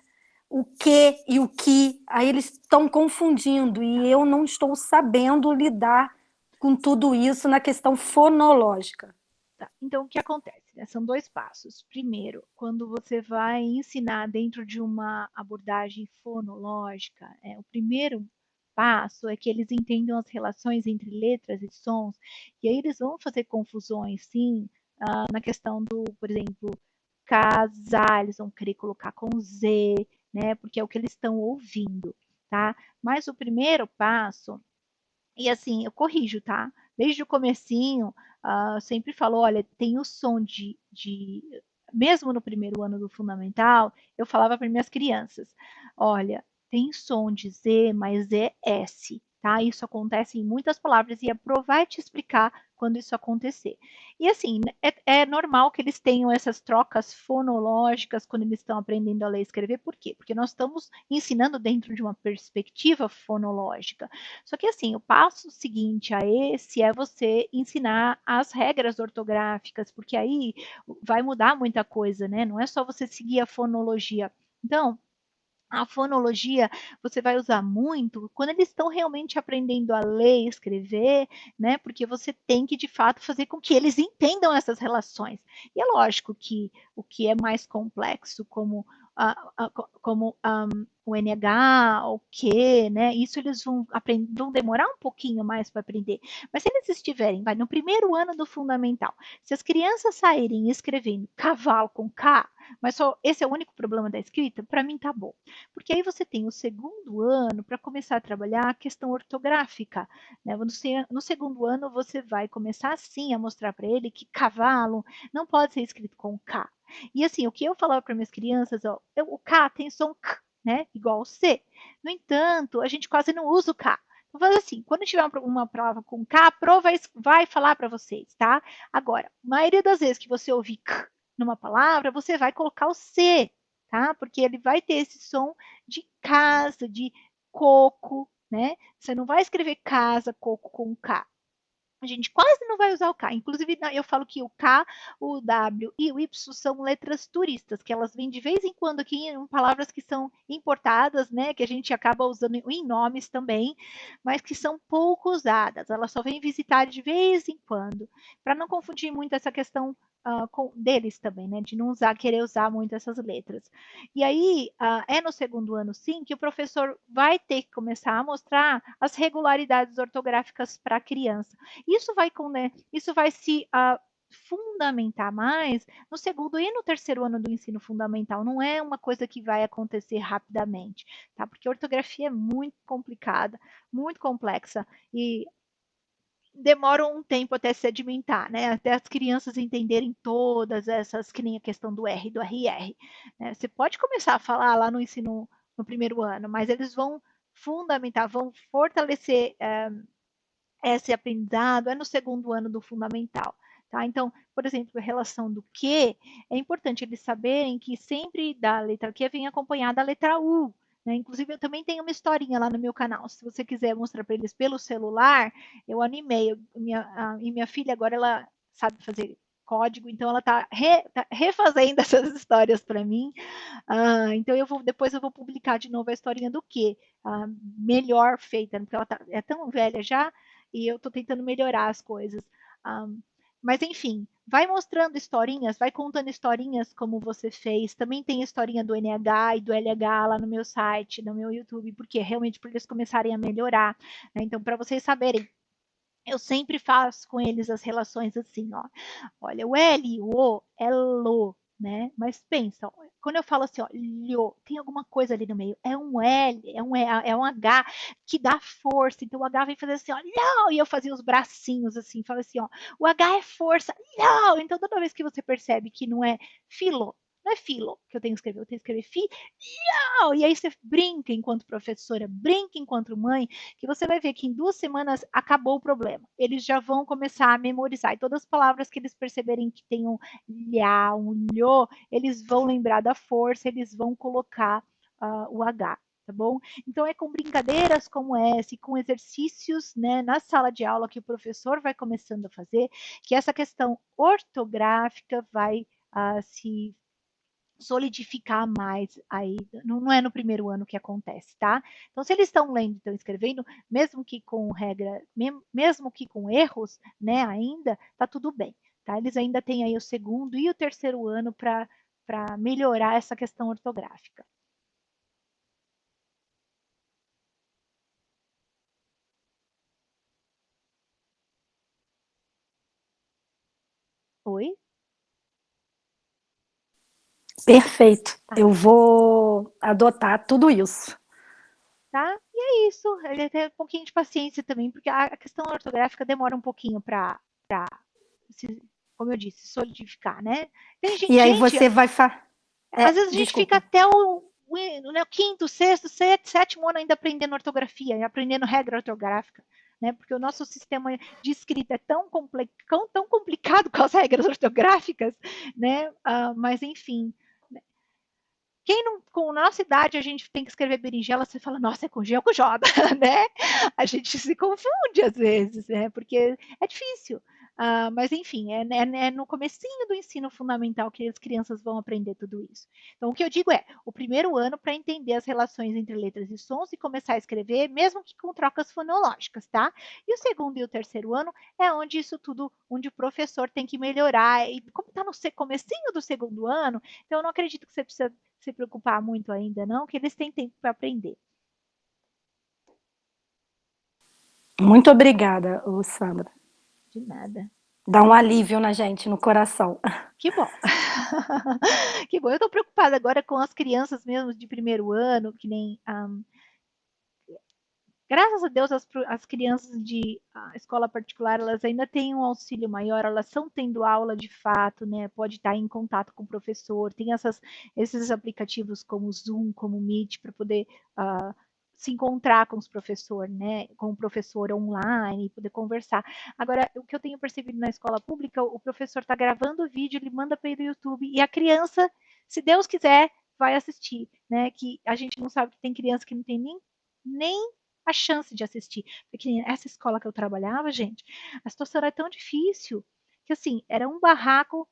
o que e o que. Aí eles estão confundindo e eu não estou sabendo lidar com tudo isso na questão fonológica. Tá. Então, o que acontece, né? São dois passos. Primeiro, quando você vai ensinar dentro de uma abordagem fonológica, o primeiro passo é que eles entendam as relações entre letras e sons, e aí eles vão fazer confusões, sim, na questão do, por exemplo, casar, eles vão querer colocar com Z, né? Porque é o que eles estão ouvindo, tá? Mas o primeiro passo, e assim, eu corrijo, tá? Desde o comecinho, sempre falo, olha, tem o som mesmo no primeiro ano do fundamental, eu falava para minhas crianças, olha, tem som de Z, mas é S, tá? Isso acontece em muitas palavras e a Pro vai te explicar quando isso acontecer. E assim, é normal que eles tenham essas trocas fonológicas quando eles estão aprendendo a ler e escrever. Por quê? Porque nós estamos ensinando dentro de uma perspectiva fonológica. Só que assim, o passo seguinte a esse é você ensinar as regras ortográficas, porque aí vai mudar muita coisa, né? Não é só você seguir a fonologia. Então, a fonologia você vai usar muito quando eles estão realmente aprendendo a ler e escrever, né? Porque você tem que, de fato, fazer com que eles entendam essas relações. E é lógico que o que é mais complexo, como, como o NH, o Q, né? Isso eles vão, vão demorar um pouquinho mais para aprender. Mas se eles estiverem, vai, no primeiro ano do fundamental, se as crianças saírem escrevendo cavalo com K, mas só esse é o único problema da escrita, para mim tá bom. Porque aí você tem o segundo ano para começar a trabalhar a questão ortográfica. Né? No segundo ano, você vai começar sim a mostrar para ele que cavalo não pode ser escrito com K. E assim, o que eu falava para minhas crianças, ó, o K tem som K, né? Igual o C. No entanto, a gente quase não usa o K. Então, faz assim, quando tiver uma palavra com K, a Pro vai falar para vocês, tá? Agora, a maioria das vezes que você ouvir K numa palavra, você vai colocar o C, tá? Porque ele vai ter esse som de casa, de coco, né? Você não vai escrever casa, coco com K. A gente quase não vai usar o K. Inclusive, eu falo que o K, o W e o Y são letras turistas, que elas vêm de vez em quando aqui em palavras que são importadas, né? Que a gente acaba usando em nomes também, mas que são pouco usadas. Elas só vêm visitar de vez em quando, para não confundir muito essa questão deles também, né? De não querer usar muito essas letras. E aí, é no segundo ano, sim, que o professor vai ter que começar a mostrar as regularidades ortográficas para a criança. Isso vai se fundamentar mais no segundo e no terceiro ano do ensino fundamental. Não é uma coisa que vai acontecer rapidamente, tá? Porque a ortografia é muito complicada, muito complexa e demora um tempo até sedimentar, né? Até as crianças entenderem todas essas, que nem a questão do R, do RR. Né? Você pode começar a falar lá no ensino no primeiro ano, mas eles vão fundamentar, vão fortalecer esse aprendizado no segundo ano do fundamental. Tá? Então, por exemplo, a relação do que, é importante eles saberem que sempre da letra Q vem acompanhada da letra U. Né? Inclusive, eu também tenho uma historinha lá no meu canal. Se você quiser mostrar para eles pelo celular, eu animei. Minha filha agora ela sabe fazer código, então ela está refazendo essas histórias para mim. Então depois eu vou publicar de novo a historinha do que melhor feita, porque ela é tão velha já e eu estou tentando melhorar as coisas. Mas enfim, vai mostrando historinhas, vai contando historinhas como você fez. Também tem historinha do NH e do LH lá no meu site, no meu YouTube, porque realmente para eles começarem a melhorar. Né? Então, para vocês saberem, eu sempre faço com eles as relações assim, ó. Olha, o L e o O é lo, né? Mas pensa, ó, quando eu falo assim, ó, lho, tem alguma coisa ali no meio. É um L, é um H que dá força. Então o H vem fazer assim, ó, não! E eu fazia os bracinhos assim, falo assim, ó, o H é força, não! Então toda vez que você percebe que não é filo, não é filo que eu tenho que escrever, eu tenho que escrever fi, não! E aí você brinca enquanto professora, brinca enquanto mãe, que você vai ver que em 2 semanas acabou o problema. Eles já vão começar a memorizar. E todas as palavras que eles perceberem que tem um lhá, um lhô, eles vão lembrar da força, eles vão colocar o H. Tá bom? Então é com brincadeiras como essa e com exercícios, né, na sala de aula que o professor vai começando a fazer, que essa questão ortográfica vai se solidificar mais aí, não é no primeiro ano que acontece, tá? Então, se eles estão lendo e estão escrevendo, mesmo que com regra, mesmo que com erros, né, ainda, tá tudo bem, tá? Eles ainda têm aí o segundo e o terceiro ano para melhorar essa questão ortográfica. Oi? Perfeito. Eu vou adotar tudo isso. Tá? E é isso. Ele tem um pouquinho de paciência também, porque a questão ortográfica demora um pouquinho para, como eu disse, solidificar, né? Tem E aí gente, você vai às vezes a gente fica desculpa. até o no quinto, sexto, sétimo ano ainda aprendendo ortografia, e aprendendo regra ortográfica, né? Porque o nosso sistema de escrita é tão complicado com as regras ortográficas, né? Mas enfim, quem não, com a nossa idade, a gente tem que escrever berinjela, você fala, nossa, é com G ou com J, né? A gente se confunde às vezes, né? Porque é difícil. Mas, enfim, é no comecinho do ensino fundamental que as crianças vão aprender tudo isso. Então, o que eu digo é, o primeiro ano para entender as relações entre letras e sons e começar a escrever, mesmo que com trocas fonológicas, tá? E o segundo e o terceiro ano é onde isso tudo, onde o professor tem que melhorar. E como está no comecinho do segundo ano, então eu não acredito que você precisa se preocupar muito ainda, não, que eles têm tempo para aprender. Muito obrigada, Sandra. De nada. Dá um alívio na gente, no coração. Que bom. Que bom. Eu estou preocupada agora com as crianças mesmo de primeiro ano, que nem... graças a Deus, as crianças de escola particular, elas ainda têm um auxílio maior, elas estão tendo aula de fato, né? Pode estar em contato com o professor, tem esses aplicativos como o Zoom, como o Meet, para poder se encontrar com os professores, né? Com o professor online, poder conversar. Agora, o que eu tenho percebido na escola pública, o professor está gravando o vídeo, ele manda para o YouTube, e a criança, se Deus quiser, vai assistir, né? Que a gente não sabe que tem criança que não tem nem a chance de assistir. Porque essa escola que eu trabalhava, gente, a situação era tão difícil que, assim, era um barraco,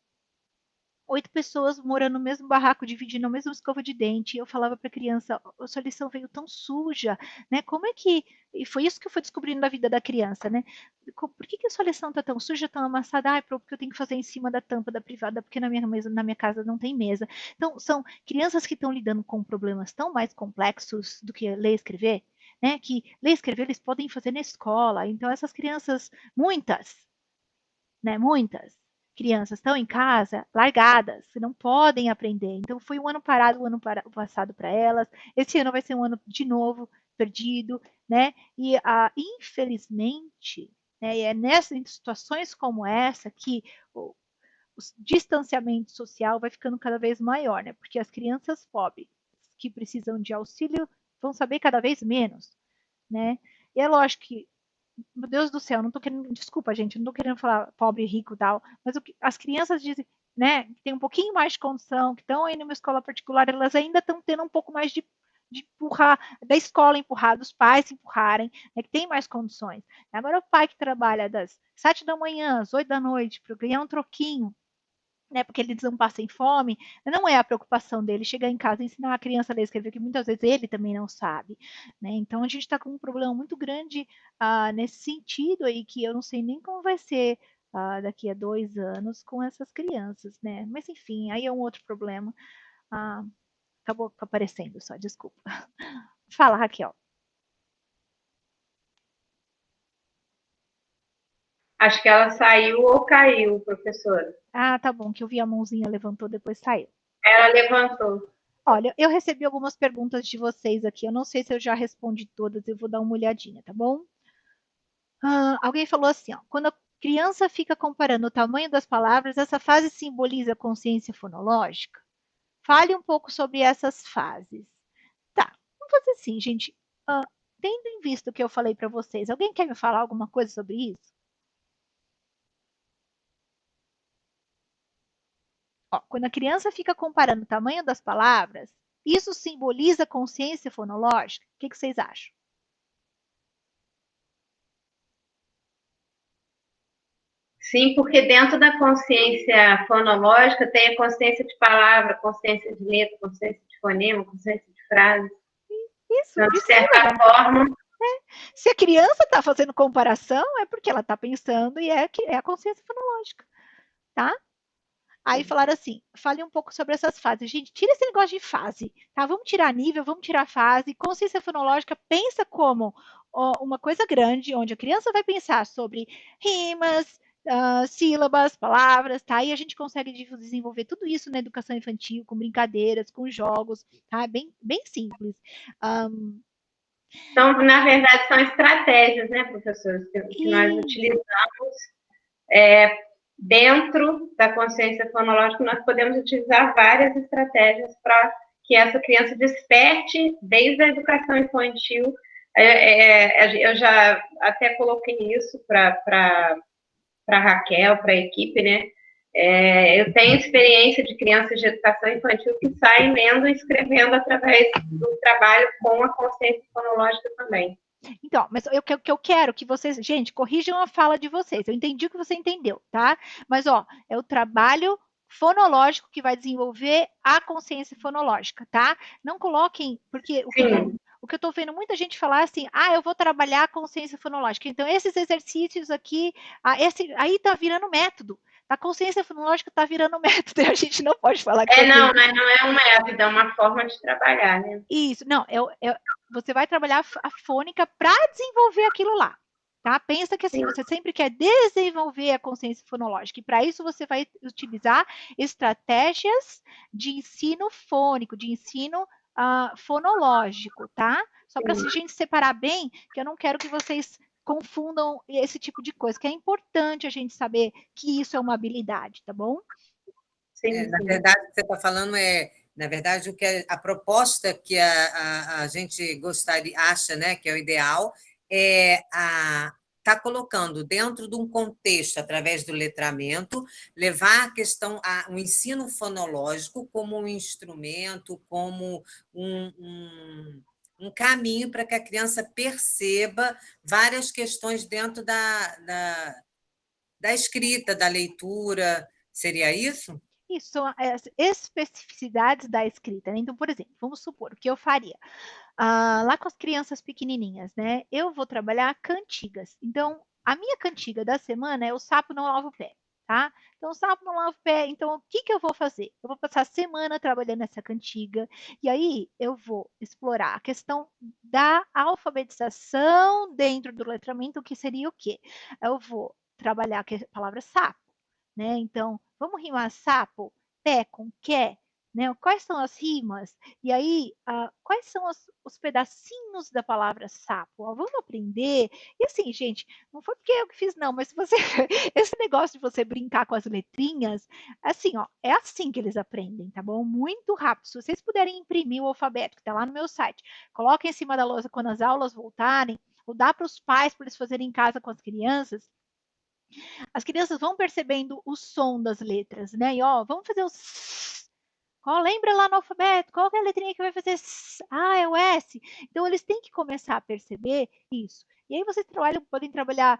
8 pessoas morando no mesmo barraco, dividindo a mesma escova de dente. E eu falava para a criança, a sua lição veio tão suja, né? Como é que... E foi isso que eu fui descobrindo da vida da criança, né? Por que a sua lição tá tão suja, tão amassada? Porque eu tenho que fazer em cima da tampa da privada, porque na minha casa não tem mesa. Então, são crianças que estão lidando com problemas tão mais complexos do que ler e escrever, né? Que ler e escrever eles podem fazer na escola. Então, essas crianças, muitas crianças estão em casa, largadas, não podem aprender. Então, foi um ano parado, passado para elas. Esse ano vai ser um ano de novo perdido, né? E, infelizmente, né, é em situações como essa que o distanciamento social vai ficando cada vez maior, né? Porque as crianças pobres que precisam de auxílio vão saber cada vez menos, né? E é lógico que, meu Deus do céu, não tô querendo, desculpa, gente, não tô querendo falar pobre, rico e tal, mas as crianças dizem, né, que tem um pouquinho mais de condição, que estão aí numa escola particular, elas ainda estão tendo um pouco mais de empurrar, da escola empurrar, dos pais empurrarem, né, que tem mais condições. Agora o pai que trabalha das 7 da manhã às 8 da noite para ganhar um troquinho, né, porque eles não passem fome, não é a preocupação dele chegar em casa e ensinar a criança a ler e escrever, que muitas vezes ele também não sabe, né? Então a gente está com um problema muito grande nesse sentido aí, que eu não sei nem como vai ser daqui a 2 anos com essas crianças, né? Mas enfim, aí é um outro problema. Acabou aparecendo só, desculpa. Fala, Raquel. Acho que ela saiu ou caiu, professora. Tá bom, que eu vi a mãozinha levantou, depois saiu. Ela levantou. Olha, eu recebi algumas perguntas de vocês aqui. Eu não sei se eu já respondi todas, eu vou dar uma olhadinha, tá bom? Alguém falou assim, ó, quando a criança fica comparando o tamanho das palavras, essa fase simboliza a consciência fonológica? Fale um pouco sobre essas fases. Tá, vamos fazer assim, gente. Tendo em vista o que eu falei para vocês, alguém quer me falar alguma coisa sobre isso? Ó, quando a criança fica comparando o tamanho das palavras, isso simboliza a consciência fonológica? O que vocês acham? Sim, porque dentro da consciência fonológica tem a consciência de palavra, consciência de letra, consciência de fonema, consciência de frase. Isso, então, de certa forma. Se a criança está fazendo comparação, é porque ela está pensando e é a consciência fonológica, tá? Aí falaram assim, fale um pouco sobre essas fases. Gente, tira esse negócio de fase, tá? Vamos tirar nível, vamos tirar fase. Consciência fonológica pensa como uma coisa grande, onde a criança vai pensar sobre rimas, sílabas, palavras, tá? E a gente consegue desenvolver tudo isso na educação infantil, com brincadeiras, com jogos, tá? Bem simples. Então, na verdade, são estratégias, né, professores, que nós utilizamos dentro da consciência fonológica. Nós podemos utilizar várias estratégias para que essa criança desperte desde a educação infantil. Eu já até coloquei isso para a Raquel, para a equipe, né? Eu tenho experiência de crianças de educação infantil que saem lendo e escrevendo através do trabalho com a consciência fonológica também. Então, mas eu quero que vocês, gente, corrijam a fala de vocês. Eu entendi o que você entendeu, tá? Mas, ó, é o trabalho fonológico que vai desenvolver a consciência fonológica, tá? Não coloquem, porque o que eu estou vendo muita gente falar assim, eu vou trabalhar a consciência fonológica. Então, esses exercícios aqui, aí está virando método. A consciência fonológica está virando método, e a gente não pode falar que não, mas não é um método, é uma forma de trabalhar, né? Isso, não, você vai trabalhar a fônica para desenvolver aquilo lá. Tá? Pensa que assim, você sempre quer desenvolver a consciência fonológica, e para isso você vai utilizar estratégias de ensino fônico, de ensino fonológico, tá? Só para a gente separar bem, que eu não quero que vocês confundam esse tipo de coisa, que é importante a gente saber que isso é uma habilidade, tá bom? Sim. Na verdade, o que você está falando na verdade, a proposta que a gente gostaria, acha, né, que é o ideal, está colocando dentro de um contexto, através do letramento, levar a questão, o ensino fonológico como um instrumento, como um caminho para que a criança perceba várias questões dentro da escrita, da leitura. Seria isso? Isso são as especificidades da escrita, né? Então, por exemplo, vamos supor, o que eu faria? Lá com as crianças pequenininhas, né? Eu vou trabalhar cantigas. Então, a minha cantiga da semana é o sapo não lava o pé, tá? Então, o sapo não lava o pé. Então, o que eu vou fazer? Eu vou passar a semana trabalhando essa cantiga. E aí, eu vou explorar a questão da alfabetização dentro do letramento, que seria o quê? Eu vou trabalhar a palavra sapo, né? Então, vamos rimar sapo, pé com quer, né? Quais são as rimas? E aí, quais são os pedacinhos da palavra sapo? Vamos aprender. E assim, gente, não foi porque eu que fiz, não, mas se você. Esse negócio de você brincar com as letrinhas, assim, ó, é assim que eles aprendem, tá bom? Muito rápido. Se vocês puderem imprimir o alfabeto, que tá lá no meu site, coloquem em cima da lousa quando as aulas voltarem, ou dá para os pais para eles fazerem em casa com as crianças. As crianças vão percebendo o som das letras, né? E ó, vamos fazer os. Lembra lá no alfabeto? Qual é a letrinha que vai fazer? É o S. Então, eles têm que começar a perceber isso. E aí, vocês podem trabalhar,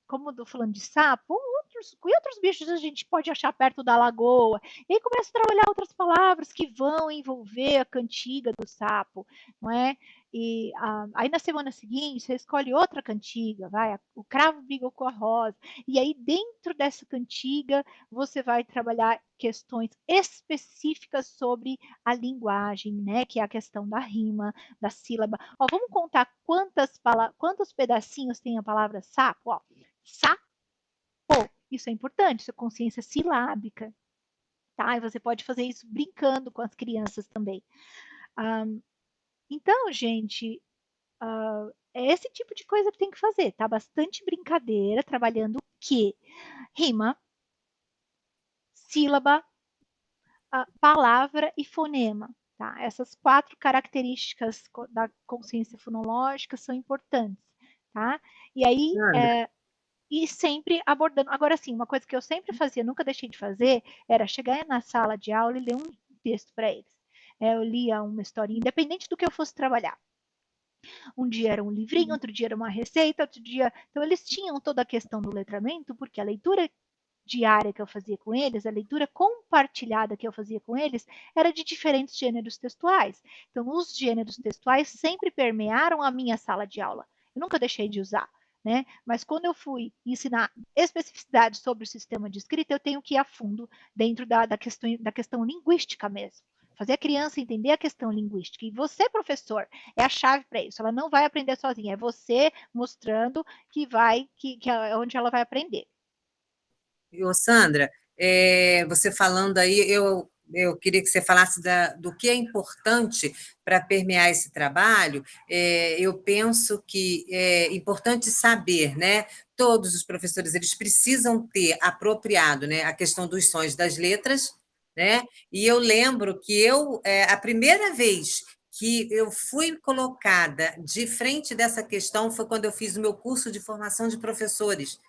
como eu estou falando de sapo, que outros bichos a gente pode achar perto da lagoa. E aí, começa a trabalhar outras palavras que vão envolver a cantiga do sapo, não é? E aí, na semana seguinte, você escolhe outra cantiga, vai, o cravo bigou com a rosa. E aí, dentro dessa cantiga, você vai trabalhar questões específicas sobre a linguagem, né? Que é a questão da rima, da sílaba. Vamos contar quantos pedacinhos tem a palavra sapo? Sapo. Isso é importante, isso é consciência silábica. Tá? E você pode fazer isso brincando com as crianças também. Então, gente, é esse tipo de coisa que tem que fazer, tá? Bastante brincadeira, trabalhando o quê? Rima, sílaba, palavra e fonema. Tá? Essas 4 características da consciência fonológica são importantes. Tá? E aí, e sempre abordando. Agora, sim, uma coisa que eu sempre fazia, nunca deixei de fazer, era chegar na sala de aula e ler um texto para eles. Eu lia uma historinha, independente do que eu fosse trabalhar. Um dia era um livrinho, outro dia era uma receita, outro dia. Então, eles tinham toda a questão do letramento, porque a leitura diária que eu fazia com eles, a leitura compartilhada que eu fazia com eles, era de diferentes gêneros textuais. Então, os gêneros textuais sempre permearam a minha sala de aula. Eu nunca deixei de usar. Né? Mas quando eu fui ensinar especificidades sobre o sistema de escrita, eu tenho que ir a fundo dentro da questão linguística mesmo. Fazer a criança entender a questão linguística. E você, professor, é a chave para isso. Ela não vai aprender sozinha. É você mostrando que é onde ela vai aprender. Ô, Sandra, você falando aí, eu queria que você falasse do que é importante para permear esse trabalho. Eu penso que é importante saber, né? Todos os professores eles precisam ter apropriado, né, a questão dos sons das letras, né? E eu lembro que a primeira vez que eu fui colocada de frente dessa questão foi quando eu fiz o meu curso de formação de professores,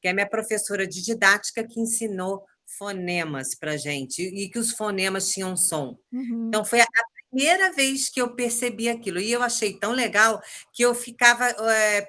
que é a minha professora de didática que ensinou fonemas para a gente, e que os fonemas tinham som. Uhum. Então, foi a primeira vez que eu percebi aquilo, e eu achei tão legal que eu ficava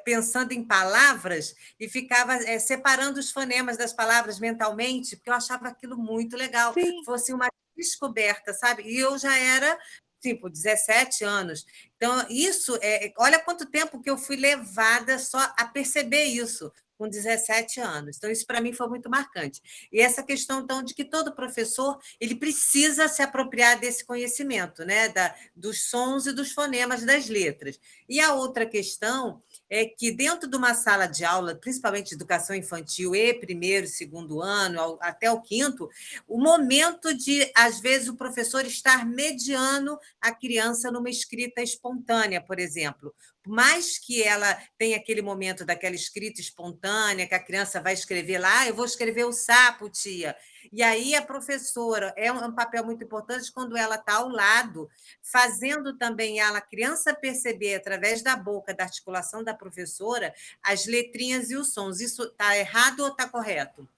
pensando em palavras e ficava separando os fonemas das palavras mentalmente, porque eu achava aquilo muito legal. Sim. Fosse uma descoberta, sabe? E eu já era, tipo, 17 anos. Então, isso, olha quanto tempo que eu fui levada só a perceber isso, com 17 anos. Então, isso para mim foi muito marcante. E essa questão, então, de que todo professor ele precisa se apropriar desse conhecimento, né? Dos sons e dos fonemas das letras. E a outra questão é que dentro de uma sala de aula, principalmente de educação infantil e primeiro, segundo ano, até o quinto, o momento de, às vezes, o professor estar mediando a criança numa escrita espontânea, por exemplo. Por mais que ela tenha aquele momento daquela escrita espontânea, que a criança vai escrever lá, eu vou escrever o sapo, tia. E aí a professora é um papel muito importante quando ela está ao lado, fazendo também a criança perceber, através da boca, da articulação da professora, as letrinhas e os sons. Isso está errado ou está correto?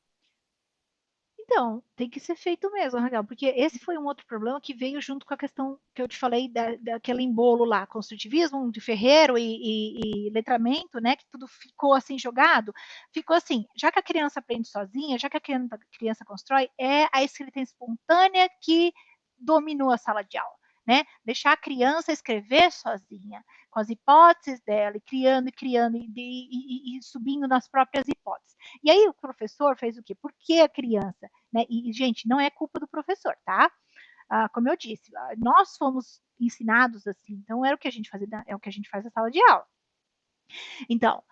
Então, tem que ser feito mesmo, Raquel, porque esse foi um outro problema que veio junto com a questão que eu te falei daquele embolo lá, construtivismo de ferreiro e letramento, né, que tudo ficou assim jogado, ficou assim, já que a criança aprende sozinha, já que a criança constrói, é a escrita espontânea que dominou a sala de aula, né, deixar a criança escrever sozinha, com as hipóteses dela, e criando, e criando, e subindo nas próprias hipóteses. E aí o professor fez o quê? Por que a criança? Né? E, gente, não é culpa do professor, tá? Como eu disse, nós fomos ensinados assim, então era o que a gente fazia, é o que a gente faz na sala de aula. Então,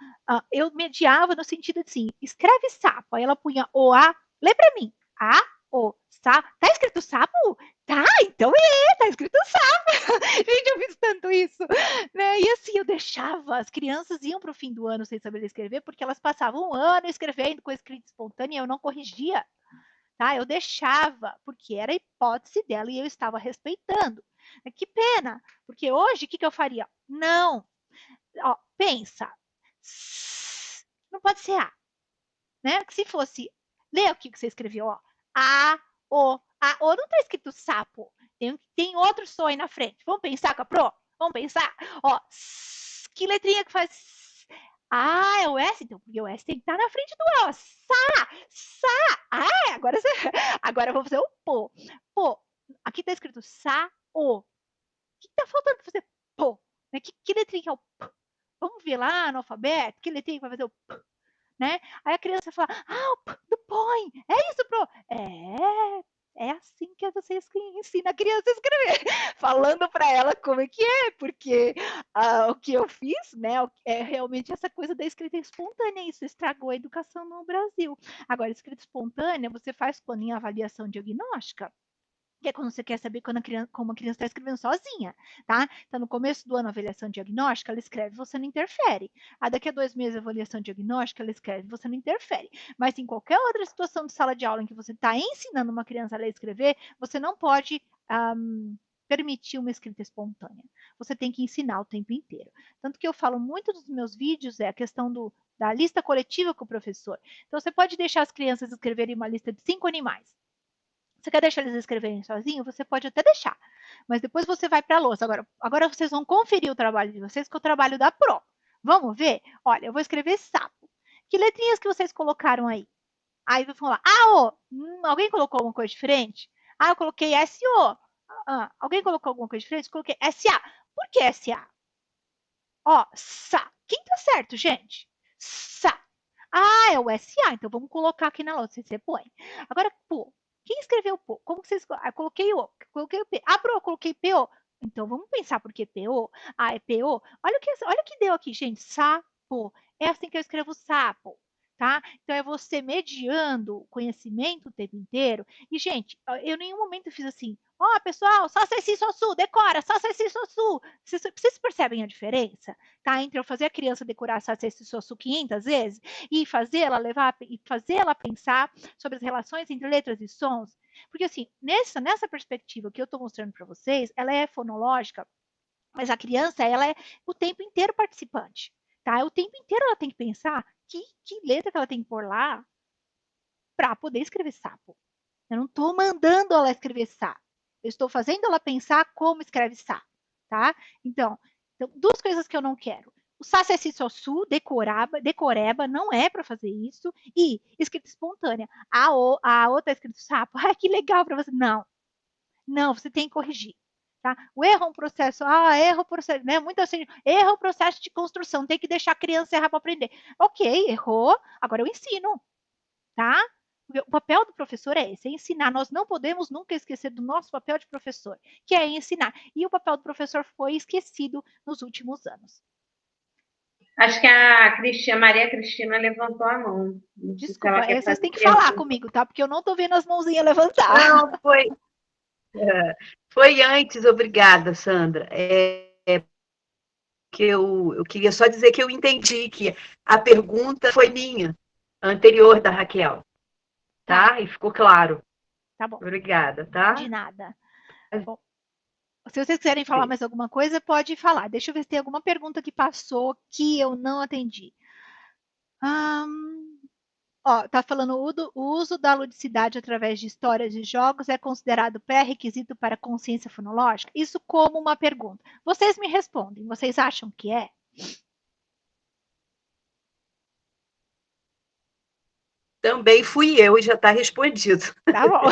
eu mediava no sentido de assim, escreve sapo, aí ela punha o A, lê pra mim, A, O, Sa, tá escrito sapo? Tá, então tá escrito sapo. Gente, eu fiz tanto isso, né? E assim, eu deixava, as crianças iam pro fim do ano sem saber escrever, porque elas passavam um ano escrevendo com escrita espontânea e eu não corrigia, tá? Eu deixava, porque era a hipótese dela e eu estava respeitando. Que pena, porque hoje o que eu faria? Não, ó, pensa, não pode ser A, né? Se fosse, lê o que você escreveu, ó, A, O não tá escrito sapo, tem outro som aí na frente. Vamos pensar, Capro? Vamos pensar? Ó, que letrinha que faz? É o S, então, porque o S tem que estar na frente do O. Agora, agora eu vou fazer o pô. Pô, aqui tá escrito o. O que tá faltando pra fazer pô? Que letrinha é o P? Vamos ver lá no alfabeto, que letrinha vai fazer o P, né? Aí a criança fala, o P do põe, é isso, pro? É assim que você ensina a criança a escrever, falando para ela como é que é, porque o que eu fiz, né, é realmente essa coisa da escrita espontânea, isso estragou a educação no Brasil. Agora, escrita espontânea você faz quando em avaliação diagnóstica, que é quando você quer saber como a criança está escrevendo sozinha, tá? Então, no começo do ano, a avaliação diagnóstica, ela escreve, você não interfere. Daqui a 2 meses, a avaliação diagnóstica, ela escreve, você não interfere. Mas em qualquer outra situação de sala de aula em que você está ensinando uma criança a ler e escrever, você não pode permitir uma escrita espontânea. Você tem que ensinar o tempo inteiro. Tanto que eu falo muito nos meus vídeos, é a questão da lista coletiva com o professor. Então, você pode deixar as crianças escreverem uma lista de 5 animais. Você quer deixar eles escreverem sozinho? Você pode até deixar. Mas depois você vai para a lousa. Agora vocês vão conferir o trabalho de vocês, que é o trabalho da Pro. Vamos ver? Olha, eu vou escrever sapo. Que letrinhas que vocês colocaram aí? Aí vão falar, alguém colocou alguma coisa diferente? Eu coloquei S-O. Alguém colocou alguma coisa diferente? Coloquei S-A. Por que S-A? Sa. Quem tá certo, gente? Sa. É o S-A. Então vamos colocar aqui na lousa. Você põe. Agora, pô. Quem escreveu Pô? Como que vocês... Eu coloquei O. Coloquei o P. Pro, eu coloquei PO. Então, vamos pensar por que PO? É PO. Olha o que deu aqui, gente. Sapo. É assim que eu escrevo sapo, tá? Então, é você mediando o conhecimento o tempo inteiro. E, gente, eu em nenhum momento fiz assim, pessoal, só Ceci Sossu, decora, só Ceci Sossu. Vocês percebem a diferença, tá? Entre eu fazer a criança decorar só Ceci Sossu 500 vezes e fazê-la pensar sobre as relações entre letras e sons. Porque assim, nessa perspectiva que eu estou mostrando para vocês, ela é fonológica, mas a criança, ela é o tempo inteiro participante, tá? O tempo inteiro ela tem que pensar que letra que ela tem que pôr lá para poder escrever sapo. Eu não estou mandando ela escrever sa. Eu estou fazendo ela pensar como escreve sa, tá? Então, duas coisas que eu não quero. O sa, se, si, so, su, decoreba, não é para fazer isso. E escrita espontânea. A outra é escrito sapo. Ah, que legal para você. Não. Não, você tem que corrigir. Tá? O erro é um processo. Erro, processo, né? Muito assim, erro é um processo de construção. Tem que deixar a criança errar para aprender. Ok, errou. Agora eu ensino. Tá? O papel do professor é esse, é ensinar. Nós não podemos nunca esquecer do nosso papel de professor, que é ensinar. E o papel do professor foi esquecido nos últimos anos. Acho que a Maria Cristina levantou a mão. Desculpa, vocês têm que falar comigo, tá? Porque eu não tô vendo as mãozinhas levantar. Não, foi antes, obrigada, Sandra. Que eu queria só dizer que eu entendi que a pergunta foi minha, anterior da Raquel. Tá? E ficou claro. Tá bom. Obrigada, tá? De nada. Bom, se vocês quiserem falar mais alguma coisa, pode falar. Deixa eu ver se tem alguma pergunta que passou que eu não atendi. Tá falando o uso da ludicidade através de histórias e jogos é considerado pré-requisito para a consciência fonológica? Isso como uma pergunta. Vocês me respondem. Vocês acham que é? Também fui eu e já está respondido. Tá bom.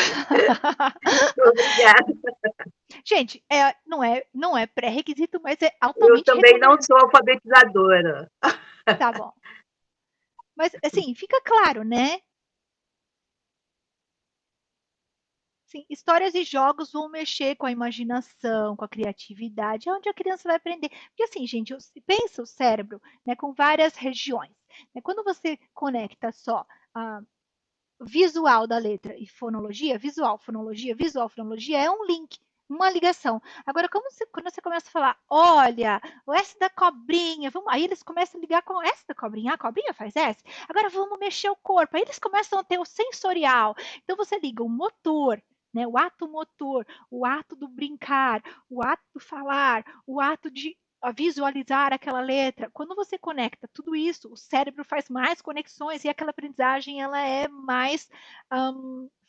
Obrigada. Gente, não é pré-requisito, mas é altamente Eu também recomendado. não sou alfabetizadora. Tá bom. Mas, assim, fica claro, né? Sim, histórias e jogos vão mexer com a imaginação, com a criatividade, é onde a criança vai aprender. Porque, assim, gente, pensa o cérebro, né, com várias regiões. Né? Quando você conecta só a visual da letra e fonologia, visual, fonologia, é um link, uma ligação. Agora, quando você começa a falar, olha, o S da cobrinha, aí eles começam a ligar com o S da cobrinha, a cobrinha faz S, agora vamos mexer o corpo, aí eles começam a ter o sensorial. Então, você liga o motor, né, o ato motor, o ato do brincar, o ato do falar, o ato de visualizar aquela letra. Quando você conecta tudo isso, o cérebro faz mais conexões e aquela aprendizagem ela é mais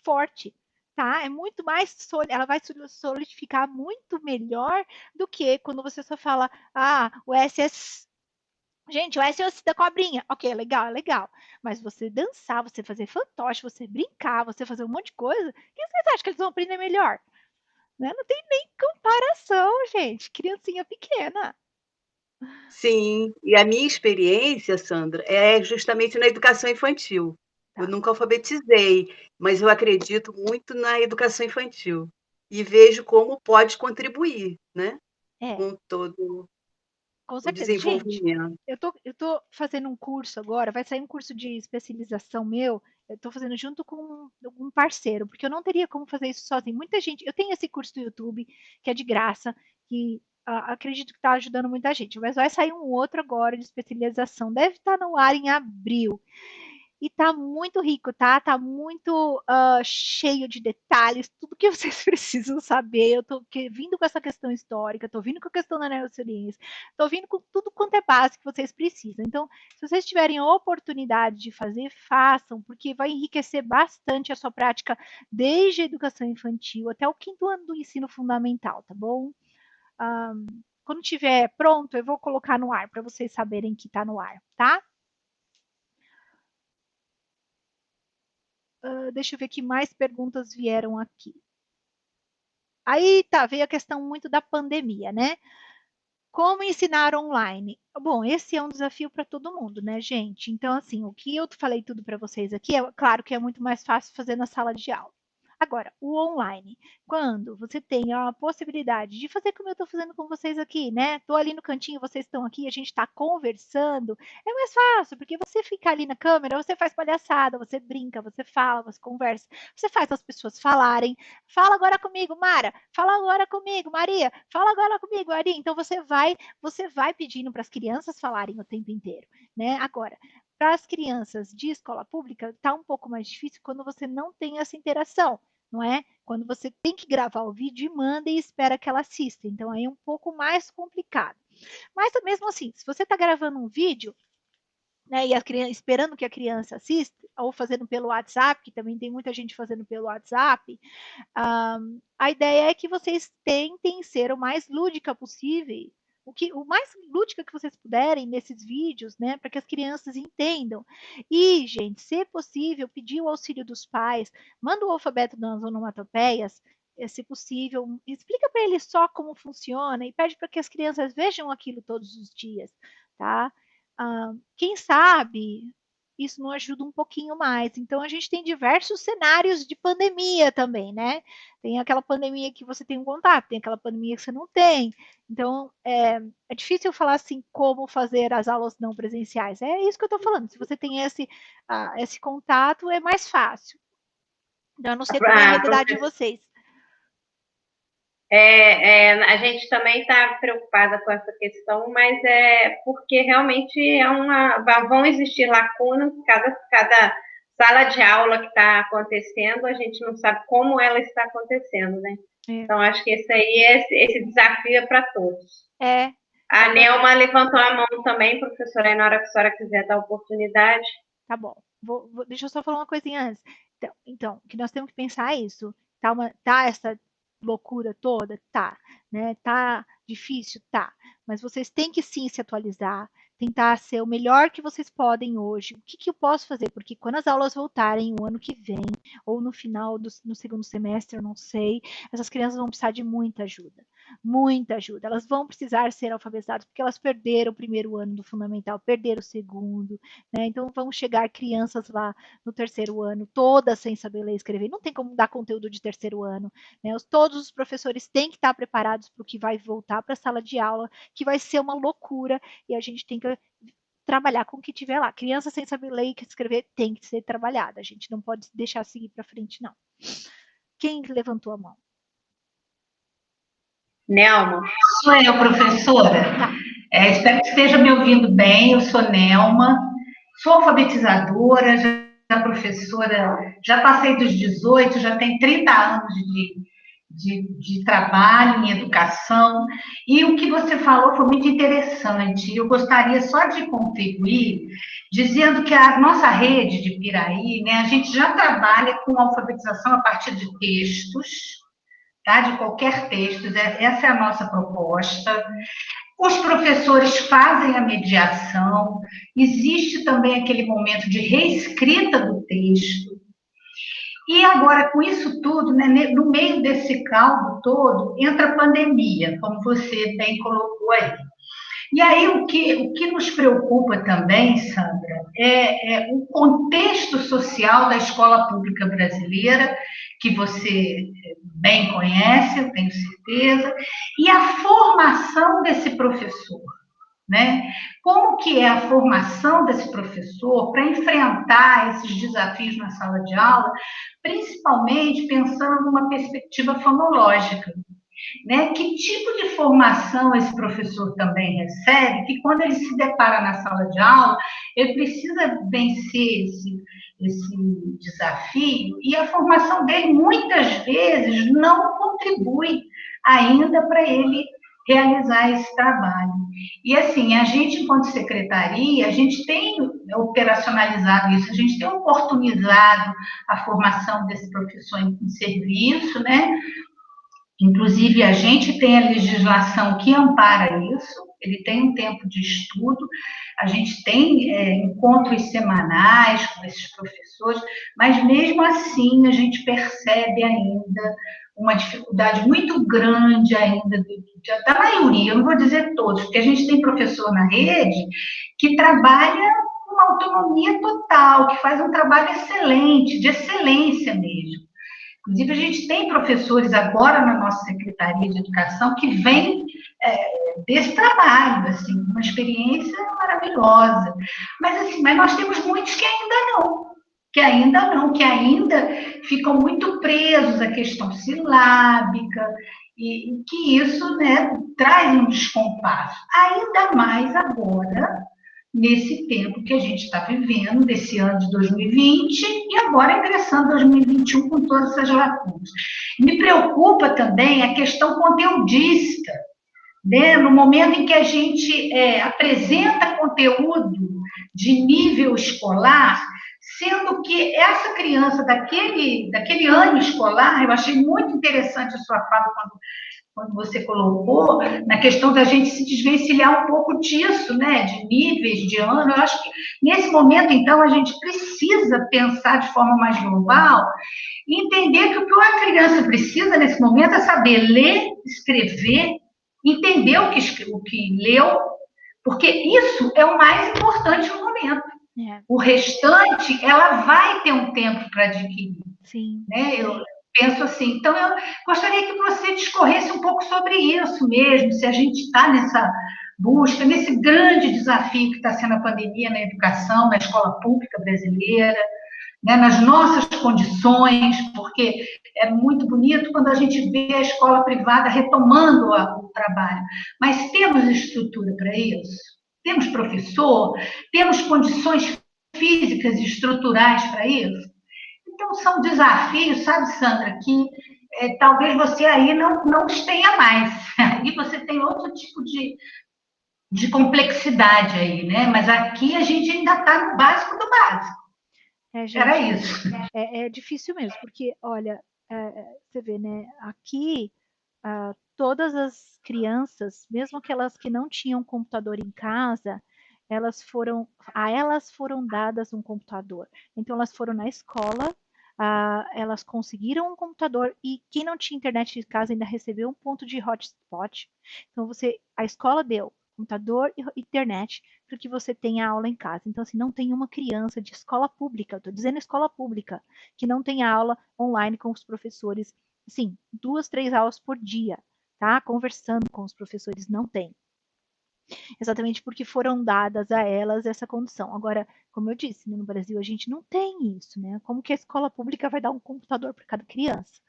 forte, tá? É muito mais ela vai solidificar muito melhor do que quando você só fala, o SS. Gente, o SOS da cobrinha. Ok, legal, legal. Mas você dançar, você fazer fantoche, você brincar, você fazer um monte de coisa, o que vocês acham que eles vão aprender melhor? Né? Não tem nem comparação, gente. Criancinha pequena. Sim, e a minha experiência, Sandra, é justamente na educação infantil. Tá. Eu nunca alfabetizei, mas eu acredito muito na educação infantil. E vejo como pode contribuir, né? Com todo Com o certeza. Gente, desenvolvimento. eu tô fazendo um curso agora, vai sair um curso de especialização meu, eu estou fazendo junto com um parceiro, porque eu não teria como fazer isso sozinho. Muita gente, eu tenho esse curso do YouTube, que é de graça, que acredito que está ajudando muita gente, mas vai sair um outro agora de especialização, deve estar no ar em abril. E tá muito rico, tá? Tá muito cheio de detalhes, tudo que vocês precisam saber. Eu tô vindo com essa questão histórica, tô vindo com a questão da neurociência, tô vindo com tudo quanto é base que vocês precisam. Então, se vocês tiverem a oportunidade de fazer, façam, porque vai enriquecer bastante a sua prática desde a educação infantil até o 5º ano do ensino fundamental, tá bom? Quando tiver pronto, eu vou colocar no ar para vocês saberem que tá no ar, tá? Deixa eu ver que mais perguntas vieram aqui. Aí veio a questão muito da pandemia, né? Como ensinar online? Bom, esse é um desafio para todo mundo, né, gente? Então, assim, o que eu falei tudo para vocês aqui, é claro que é muito mais fácil fazer na sala de aula. Agora, o online, quando você tem a possibilidade de fazer como eu estou fazendo com vocês aqui, né? Estou ali no cantinho, vocês estão aqui, a gente está conversando, é mais fácil, porque você fica ali na câmera, você faz palhaçada, você brinca, você fala, você conversa, você faz as pessoas falarem. Fala agora comigo, Mara. Fala agora comigo, Maria. Fala agora comigo, Ari. Então você vai pedindo para as crianças falarem o tempo inteiro, né? Agora, para as crianças de escola pública, está um pouco mais difícil quando você não tem essa interação. não é? Quando você tem que gravar o vídeo e manda e espera que ela assista. Então, aí é um pouco mais complicado. Mas, mesmo assim, se você está gravando um vídeo, né, e esperando que a criança assista, ou fazendo pelo WhatsApp, que também tem muita gente fazendo pelo WhatsApp, a ideia é que vocês tentem ser o mais lúdica possível, o mais lúdica que vocês puderem nesses vídeos, né, para que as crianças entendam. E, gente, se possível, pedir o auxílio dos pais, manda o alfabeto das onomatopeias, se possível, explica para eles só como funciona e pede para que as crianças vejam aquilo todos os dias, tá? Quem sabe isso não ajuda um pouquinho mais. Então, a gente tem diversos cenários de pandemia também, né? Tem aquela pandemia que você tem um contato, tem aquela pandemia que você não tem. Então, é difícil falar assim como fazer as aulas não presenciais. É isso que eu estou falando. Se você tem esse contato, é mais fácil. Então, eu não sei como é a realidade de vocês. A gente também está preocupada com essa questão, mas é porque realmente vão existir lacunas, cada sala de aula que está acontecendo, a gente não sabe como ela está acontecendo, né? Então, acho que esse desafio é para todos. A Nelma levantou a mão também, professora, aí na hora que a senhora quiser dar oportunidade. Tá bom. Deixa eu só falar uma coisinha antes. Então, que nós temos que pensar isso. Tá essa loucura toda? Tá. Né? Tá difícil? Tá. Mas vocês têm que sim se atualizar, tentar ser o melhor que vocês podem hoje. O que eu posso fazer? Porque quando as aulas voltarem o ano que vem, ou no final no segundo semestre, eu não sei, essas crianças vão precisar de muita ajuda. Muita ajuda. Elas vão precisar ser alfabetizadas, porque elas perderam o primeiro ano do fundamental, perderam o segundo, né? Então vão chegar crianças lá no terceiro ano, todas sem saber ler e escrever. Não tem como dar conteúdo de terceiro ano, né? Todos os professores têm que estar preparados para o que vai voltar para a sala de aula, que vai ser uma loucura, e a gente tem que trabalhar com o que tiver lá. Criança sem saber ler e escrever tem que ser trabalhada. A gente não pode deixar seguir para frente, não. Quem levantou a mão? Nelma. Sou eu, professora. Espero que esteja me ouvindo bem. Eu sou Nelma, sou alfabetizadora, já professora, já passei dos 18, já tenho 30 anos de trabalho em educação. E o que você falou foi muito interessante. Eu gostaria só de contribuir dizendo que a nossa rede de Piraí, né, a gente já trabalha com alfabetização a partir de textos, tá? De qualquer texto, essa é a nossa proposta. Os professores fazem a mediação, existe também aquele momento de reescrita do texto. E agora, com isso tudo, né, no meio desse caldo todo, entra a pandemia, como você bem colocou aí. E aí, o que nos preocupa também, Sandra, é o contexto social da escola pública brasileira, que você bem conhece, eu tenho certeza, e a formação desse professor, né? Como que é a formação desse professor para enfrentar esses desafios na sala de aula, principalmente pensando numa perspectiva fonológica, né? Que tipo de formação esse professor também recebe, que quando ele se depara na sala de aula, ele precisa vencer esse desafio, e a formação dele, muitas vezes, não contribui ainda para ele realizar esse trabalho. E, assim, a gente, enquanto secretaria, a gente tem operacionalizado isso, a gente tem oportunizado a formação desse professor em serviço, né? Inclusive, a gente tem a legislação que ampara isso, ele tem um tempo de estudo, a gente tem encontros semanais com esses professores, mas mesmo assim a gente percebe ainda uma dificuldade muito grande ainda da maioria, eu não vou dizer todos, porque a gente tem professor na rede que trabalha com uma autonomia total, que faz um trabalho excelente, de excelência mesmo. Inclusive, a gente tem professores agora na nossa Secretaria de Educação que vêm desse trabalho, assim, uma experiência maravilhosa. Mas nós temos muitos que ainda ficam muito presos à questão silábica, e que isso, né, traz um descompasso. Ainda mais agora, nesse tempo que a gente está vivendo, desse ano de 2020, e agora ingressando em 2021 com todas essas lacunas. Me preocupa também a questão conteudista, né? No momento em que a gente apresenta conteúdo de nível escolar, sendo que essa criança daquele ano escolar, eu achei muito interessante a sua fala quando você colocou, na questão da gente se desvencilhar um pouco disso, né, de níveis, de ano. Eu acho que nesse momento, então, a gente precisa pensar de forma mais global e entender que o que uma criança precisa nesse momento é saber ler, escrever, entender o que leu, porque isso é o mais importante no momento. O restante, ela vai ter um tempo para adquirir. Sim. Né? Eu penso assim. Então, eu gostaria que você discorresse um pouco sobre isso mesmo, se a gente está nessa busca, nesse grande desafio que está sendo a pandemia na educação, na escola pública brasileira, né, nas nossas condições, porque é muito bonito quando a gente vê a escola privada retomando o trabalho, mas temos estrutura para isso? Temos professor? Temos condições físicas e estruturais para isso? Então, são desafios, sabe, Sandra, que talvez você aí não os tenha mais. Aí você tem outro tipo de complexidade aí, né? Mas aqui a gente ainda está no básico do básico. Gente, era isso. É difícil mesmo, porque, olha, você vê, né? Aqui, todas as crianças, mesmo aquelas que não tinham computador em casa, a elas foram dadas um computador. Então, elas foram na escola, elas conseguiram um computador e quem não tinha internet em casa ainda recebeu um ponto de hotspot. Então, a escola deu computador e internet para que você tenha aula em casa. Então, assim, não tem uma criança de escola pública, estou dizendo escola pública, que não tem aula online com os professores, sim, 2, 3 aulas por dia, tá? Conversando com os professores, não tem. Exatamente porque foram dadas a elas essa condição. Agora, como eu disse, no Brasil a gente não tem isso, né? Como que a escola pública vai dar um computador para cada criança?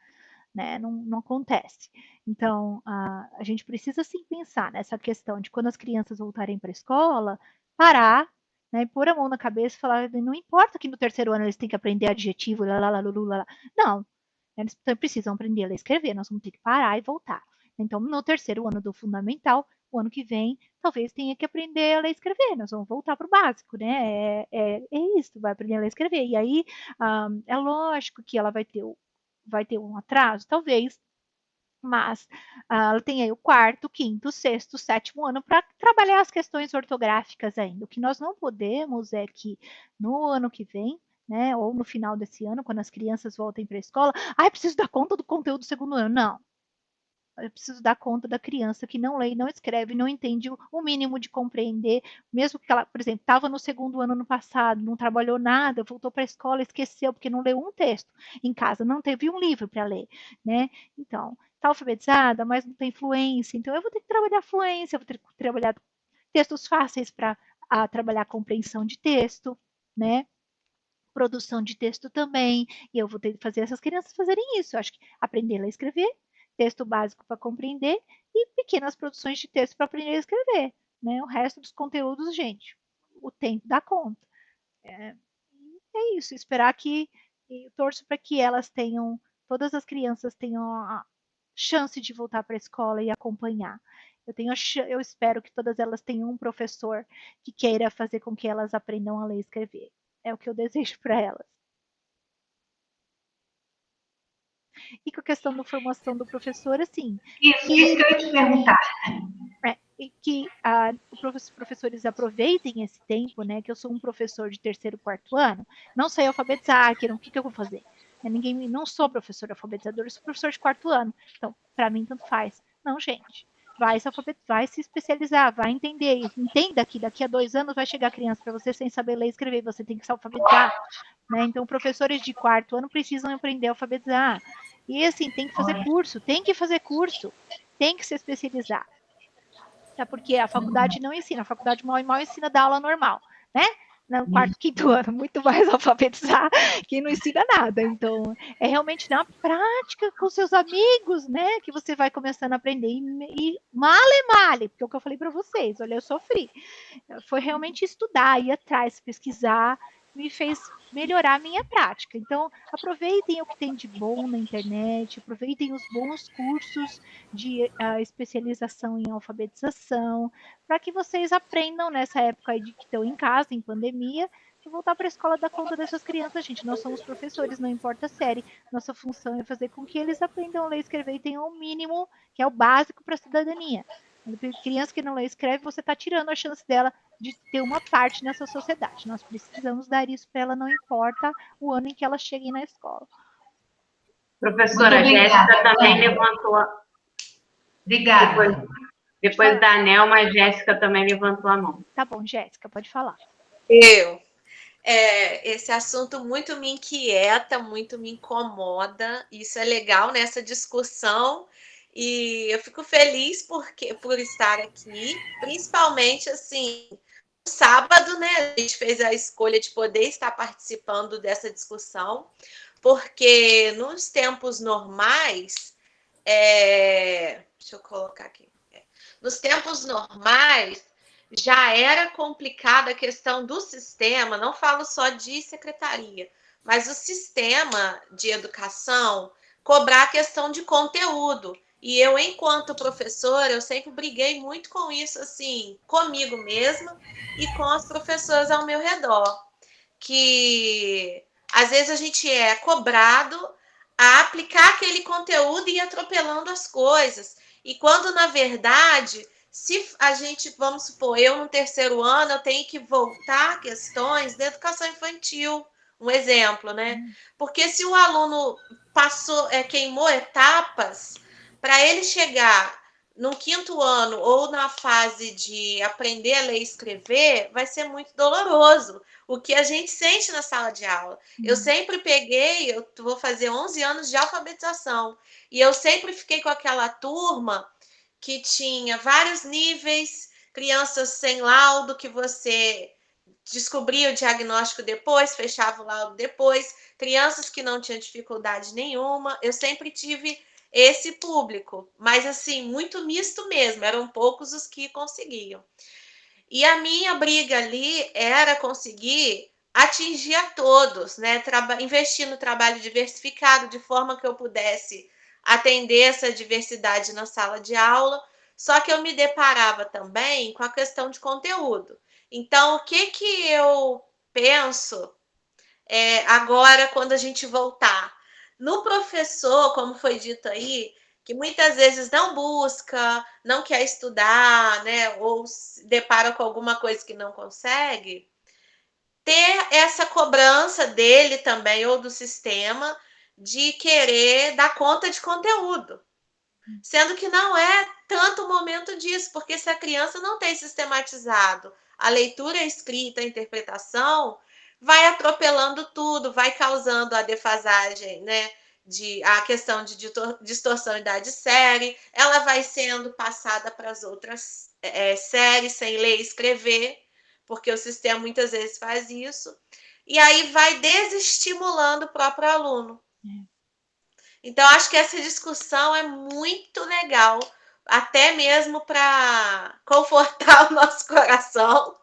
Né? Não acontece. Então, a gente precisa sim pensar nessa questão de quando as crianças voltarem para a escola, parar, né, pôr a mão na cabeça e falar, não importa que no terceiro ano eles têm que aprender adjetivo, lá. Não, eles precisam aprender a ler e escrever, nós vamos ter que parar e voltar. Então, no terceiro ano do fundamental, o ano que vem, talvez tenha que aprender a ler e escrever, nós vamos voltar para o básico, né? É isso, vai aprender a ler e escrever. E aí, é lógico que ela vai ter um atraso, talvez, mas ela tem aí o quarto, quinto, sexto, sétimo ano para trabalhar as questões ortográficas ainda. O que nós não podemos é que no ano que vem, né, ou no final desse ano, quando as crianças voltem para a escola, preciso dar conta do conteúdo do segundo ano. Não. Eu preciso dar conta da criança que não lê, não escreve, não entende o mínimo de compreender, mesmo que ela, por exemplo, estava no segundo ano no passado, não trabalhou nada, voltou para a escola, esqueceu, porque não leu um texto em casa, não teve um livro para ler, né? Então, está alfabetizada, mas não tem fluência, então eu vou ter que trabalhar fluência, vou ter que trabalhar textos fáceis para trabalhar a compreensão de texto, né? Produção de texto também, e eu vou ter que fazer essas crianças fazerem isso. Eu acho que aprender a ler e escrever, texto básico para compreender e pequenas produções de texto para aprender a escrever. Né? O resto dos conteúdos, gente, o tempo dá conta. É isso, esperar que, eu torço para que elas tenham, todas as crianças tenham a chance de voltar para a escola e acompanhar. Eu espero que todas elas tenham um professor que queira fazer com que elas aprendam a ler e escrever. É o que eu desejo para elas. E com a questão da formação do professor, assim. Isso que eu ia te perguntar. E que os professores aproveitem esse tempo, né? Que eu sou um professor de terceiro, quarto ano, não sei alfabetizar, o que eu vou fazer? Não sou professor alfabetizador, eu sou professor de quarto ano. Então, para mim, tanto faz. Não, gente. Vai se especializar, vai entender. Entenda que daqui a 2 anos vai chegar criança para você sem saber ler e escrever, você tem que se alfabetizar. Né? Então, professores de quarto ano precisam aprender a alfabetizar. E assim, tem que fazer curso, tem que se especializar. Tá? Porque a faculdade não ensina, a faculdade mal ensina da aula normal, né? no quarto, quinto ano, muito mais alfabetizar que não ensina nada. Então, é realmente na prática com seus amigos, né, que você vai começando a aprender. E male, porque é o que eu falei para vocês, olha, eu sofri. Foi realmente estudar, ir atrás, pesquisar, me fez melhorar a minha prática. Então, aproveitem o que tem de bom na internet, aproveitem os bons cursos de especialização em alfabetização, para que vocês aprendam nessa época aí de que estão em casa, em pandemia, e voltar para a escola dar conta dessas crianças, gente. Nós somos professores, não importa a série. Nossa função é fazer com que eles aprendam a ler e escrever e tenham o mínimo, que é o básico para a cidadania. Criança que não lê e escreve, você está tirando a chance dela de ter uma parte nessa sociedade. Nós precisamos dar isso para ela, não importa o ano em que ela chegue na escola. Professora Jéssica também levantou. Obrigada. Depois da Nelma, a Jéssica também levantou a mão. Tá bom, Jéssica, pode falar. Esse assunto muito me inquieta, muito me incomoda. Isso é legal nessa discussão. E eu fico feliz por estar aqui, principalmente assim, no sábado, né? A gente fez a escolha de poder estar participando dessa discussão, porque nos tempos normais, deixa eu colocar aqui. Nos tempos normais, já era complicada a questão do sistema, não falo só de secretaria, mas o sistema de educação cobrar a questão de conteúdo. E eu, enquanto professora, eu sempre briguei muito com isso, assim, comigo mesma e com as professoras ao meu redor. Que, às vezes, a gente é cobrado a aplicar aquele conteúdo e ir atropelando as coisas. E quando, na verdade, se a gente, vamos supor, eu no terceiro ano, eu tenho que voltar a questões da educação infantil, um exemplo, né? Porque se o aluno queimou etapas, para ele chegar no quinto ano ou na fase de aprender a ler e escrever, vai ser muito doloroso. O que a gente sente na sala de aula. Eu sempre eu vou fazer 11 anos de alfabetização, e eu sempre fiquei com aquela turma que tinha vários níveis, crianças sem laudo, que você descobria o diagnóstico depois, fechava o laudo depois, crianças que não tinham dificuldade nenhuma. Eu sempre tive esse público, mas assim, muito misto mesmo, eram poucos os que conseguiam. E a minha briga ali era conseguir atingir a todos, né? Investir no trabalho diversificado, de forma que eu pudesse atender essa diversidade na sala de aula, só que eu me deparava também com a questão de conteúdo. Então, o que eu penso agora, quando a gente voltar? No professor, como foi dito aí, que muitas vezes não busca, não quer estudar, né? Ou se depara com alguma coisa que não consegue, ter essa cobrança dele também, ou do sistema, de querer dar conta de conteúdo. Sendo que não é tanto o momento disso, porque se a criança não tem sistematizado a leitura, a escrita, a interpretação, vai atropelando tudo, vai causando a defasagem, né? A questão de distorção de série, ela vai sendo passada para as outras séries sem ler e escrever, porque o sistema muitas vezes faz isso, e aí vai desestimulando o próprio aluno. Então, acho que essa discussão é muito legal, até mesmo para confortar o nosso coração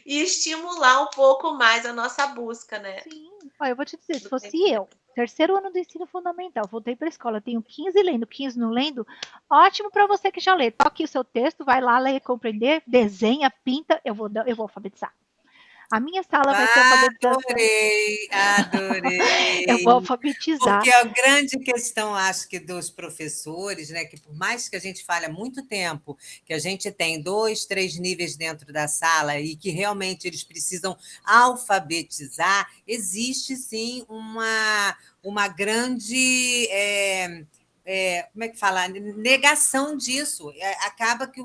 e estimular um pouco mais a nossa busca, né? Sim. Olha, eu vou te dizer, se fosse eu, terceiro ano do ensino fundamental, voltei para a escola, tenho 15 lendo, 15 não lendo, ótimo para você que já lê. Toque o seu texto, vai lá ler, compreender, desenha, pinta, eu vou alfabetizar. A minha sala vai ter alfabetização. Adorei. Eu vou alfabetizar. Porque a grande questão, acho que dos professores, né, que por mais que a gente fale há muito tempo, que a gente tem 2, 3 níveis dentro da sala e que realmente eles precisam alfabetizar, existe sim uma grande como é que fala? Negação disso. Acaba que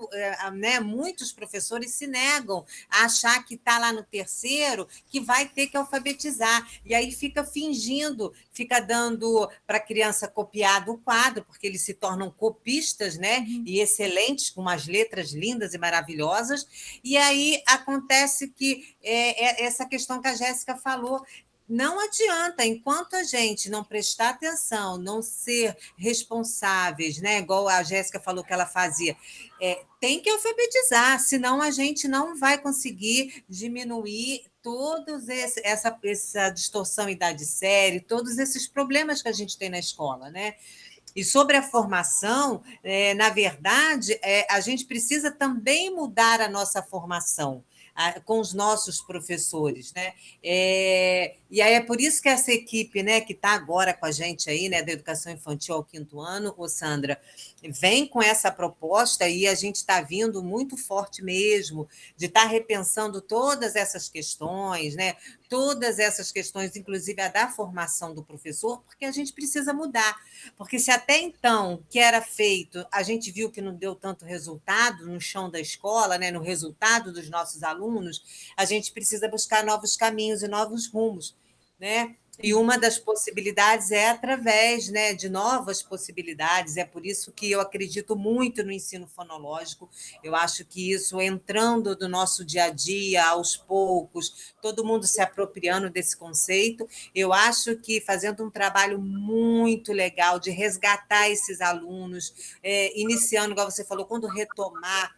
né, muitos professores se negam a achar que está lá no terceiro que vai ter que alfabetizar. E aí fica fingindo, fica dando para a criança copiar do quadro, porque eles se tornam copistas, né? E excelentes, com umas letras lindas e maravilhosas. E aí acontece que essa questão que a Jéssica falou, não adianta, enquanto a gente não prestar atenção, não ser responsáveis, né? Igual a Jéssica falou que ela fazia, tem que alfabetizar, senão a gente não vai conseguir diminuir essa distorção em idade série, todos esses problemas que a gente tem na escola, né? E sobre a formação, na verdade, a gente precisa também mudar a nossa formação com os nossos professores, né? E aí é por isso que essa equipe, né, que está agora com a gente aí, né, da educação infantil ao 5º ano, Sandra, vem com essa proposta e a gente está vindo muito forte mesmo, de estar repensando todas essas questões, né? Todas essas questões, inclusive a da formação do professor, porque a gente precisa mudar. Porque se até então, que era feito, a gente viu que não deu tanto resultado no chão da escola, né, no resultado dos nossos alunos, a gente precisa buscar novos caminhos e novos rumos, né? E uma das possibilidades é através, né, de novas possibilidades. É por isso que eu acredito muito no ensino fonológico. Eu acho que isso, entrando do nosso dia a dia, aos poucos, todo mundo se apropriando desse conceito, eu acho que fazendo um trabalho muito legal de resgatar esses alunos, iniciando, igual você falou, quando retomar,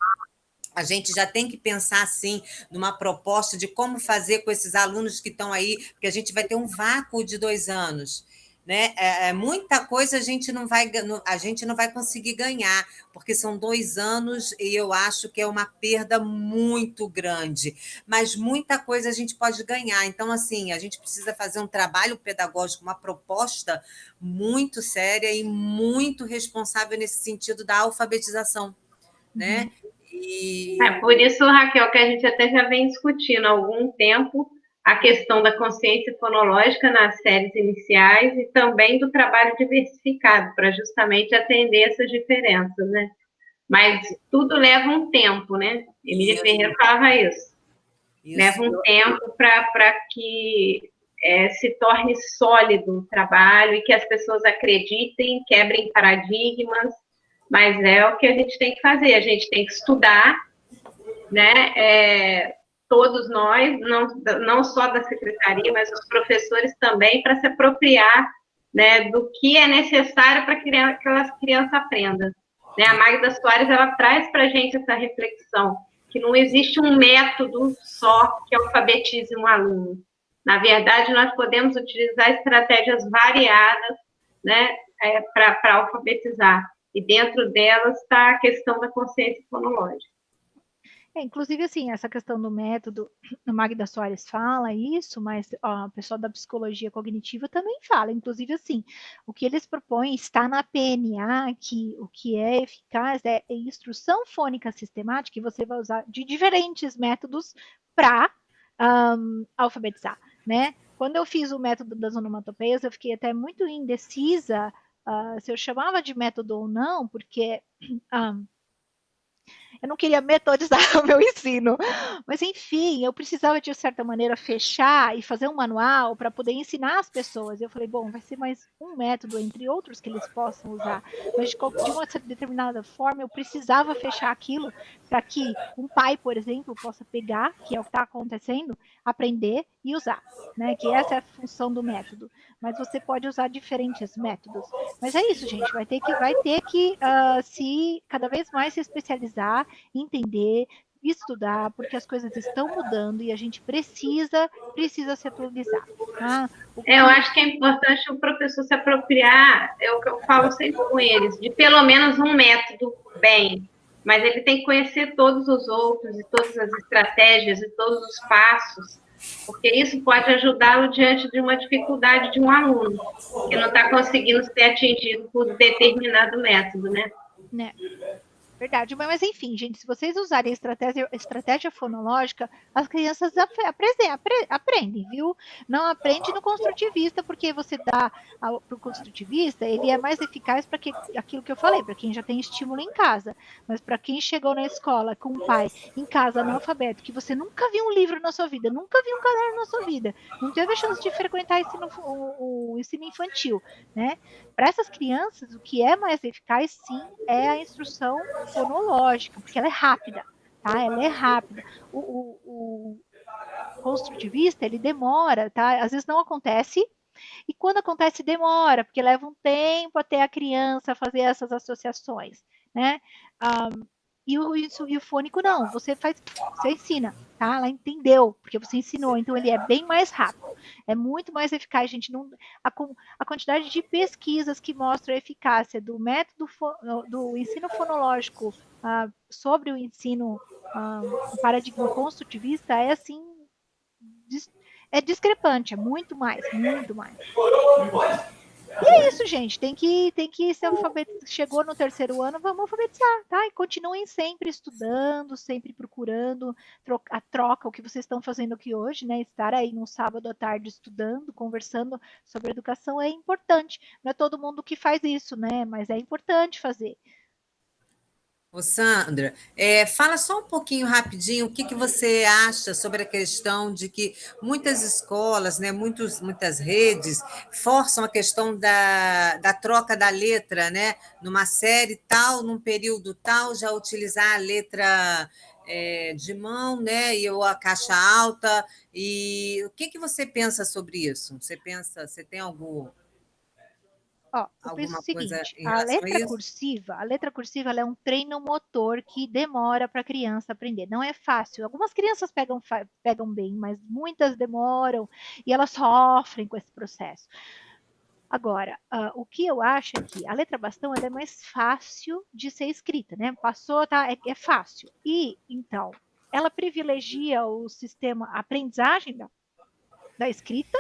a gente já tem que pensar, assim, numa proposta de como fazer com esses alunos que estão aí, porque a gente vai ter um vácuo de 2 anos, né? Muita coisa a gente não vai conseguir ganhar, porque são 2 anos e eu acho que é uma perda muito grande, mas muita coisa a gente pode ganhar. Então, assim, a gente precisa fazer um trabalho pedagógico, uma proposta muito séria e muito responsável nesse sentido da alfabetização, né? Por isso, Raquel, que a gente até já vem discutindo há algum tempo a questão da consciência fonológica nas séries iniciais e também do trabalho diversificado, para justamente atender essas diferenças, né? Mas tudo leva um tempo, né? Emília Ferreira falava isso. Leva um tempo para que se torne sólido o trabalho e que as pessoas acreditem, quebrem paradigmas, mas é o que a gente tem que fazer, a gente tem que estudar, né? Todos nós, não só da secretaria, mas os professores também, para se apropriar, né, do que é necessário para que aquelas crianças aprendam. Né? A Magda Soares, ela traz para a gente essa reflexão, que não existe um método só que alfabetize um aluno. Na verdade, nós podemos utilizar estratégias variadas, né, para alfabetizar. E dentro delas está a questão da consciência fonológica. Inclusive, assim, essa questão do método, a Magda Soares fala isso, mas o pessoal da psicologia cognitiva também fala. Inclusive, assim, o que eles propõem está na PNA, que o que é eficaz é instrução fônica sistemática, e você vai usar de diferentes métodos para alfabetizar, né? Quando eu fiz o método das onomatopeias, eu fiquei até muito indecisa se eu chamava de método ou não, porque eu não queria metodizar o meu ensino, mas enfim, eu precisava de certa maneira fechar e fazer um manual para poder ensinar as pessoas. Eu falei, bom, vai ser mais um método entre outros que eles possam usar, mas de uma determinada forma eu precisava fechar aquilo para que um pai, por exemplo, possa pegar, que é o que está acontecendo, aprender e usar, né? Que essa é a função do método. Mas você pode usar diferentes métodos. Mas é isso, gente, vai ter que se cada vez mais se especializar, entender, estudar, porque as coisas estão mudando e a gente precisa se atualizar. Tá? Eu acho que é importante o professor se apropriar, é o que eu falo sempre com eles, de pelo menos um método bem, mas ele tem que conhecer todos os outros e todas as estratégias e todos os passos, porque isso pode ajudá-lo diante de uma dificuldade de um aluno que não está conseguindo ser atingido por determinado método, né? Verdade, mas enfim, gente, se vocês usarem a estratégia fonológica, as crianças aprendem, viu? Não aprende no construtivista, porque você dá para o construtivista, ele é mais eficaz para aquilo que eu falei, para quem já tem estímulo em casa. Mas para quem chegou na escola com um pai em casa analfabeto, que você nunca viu um livro na sua vida, nunca viu um caderno na sua vida, não teve a chance de frequentar o ensino infantil, né? Para essas crianças, o que é mais eficaz, sim, é a instrução fonológica, porque ela é rápida, tá? Ela é rápida. O construtivista, ele demora, tá? Às vezes não acontece, e quando acontece, demora, porque leva um tempo até a criança fazer essas associações, né? E o fônico não, você ensina, tá? Ela entendeu, porque você ensinou, então ele é bem mais rápido, é muito mais eficaz, gente. Não, a quantidade de pesquisas que mostram a eficácia do método do ensino fonológico sobre o ensino paradigma construtivista é assim, é discrepante, é muito mais, muito mais. E é isso, gente. Tem que ser alfabetizado. Chegou no 3º ano, vamos alfabetizar, tá? E continuem sempre estudando, sempre procurando a troca, o que vocês estão fazendo aqui hoje, né? Estar aí no sábado à tarde estudando, conversando sobre educação é importante. Não é todo mundo que faz isso, né? Mas é importante fazer. Ô, Sandra, fala só um pouquinho rapidinho o que você acha sobre a questão de que muitas escolas, né, muitas redes forçam a questão da troca da letra, né, numa série tal, num período tal, já utilizar a letra de mão, né, ou a caixa alta. E o que você pensa sobre isso? Você tem alguma Eu penso o coisa seguinte, em relação a isso? a letra cursiva ela é um treino motor que demora para a criança aprender. Não é fácil. Algumas crianças pegam bem, mas muitas demoram e elas sofrem com esse processo. Agora, o que eu acho é que a letra bastão ela é mais fácil de ser escrita, né? Passou, tá? É fácil. E, então, ela privilegia o sistema, a aprendizagem da escrita,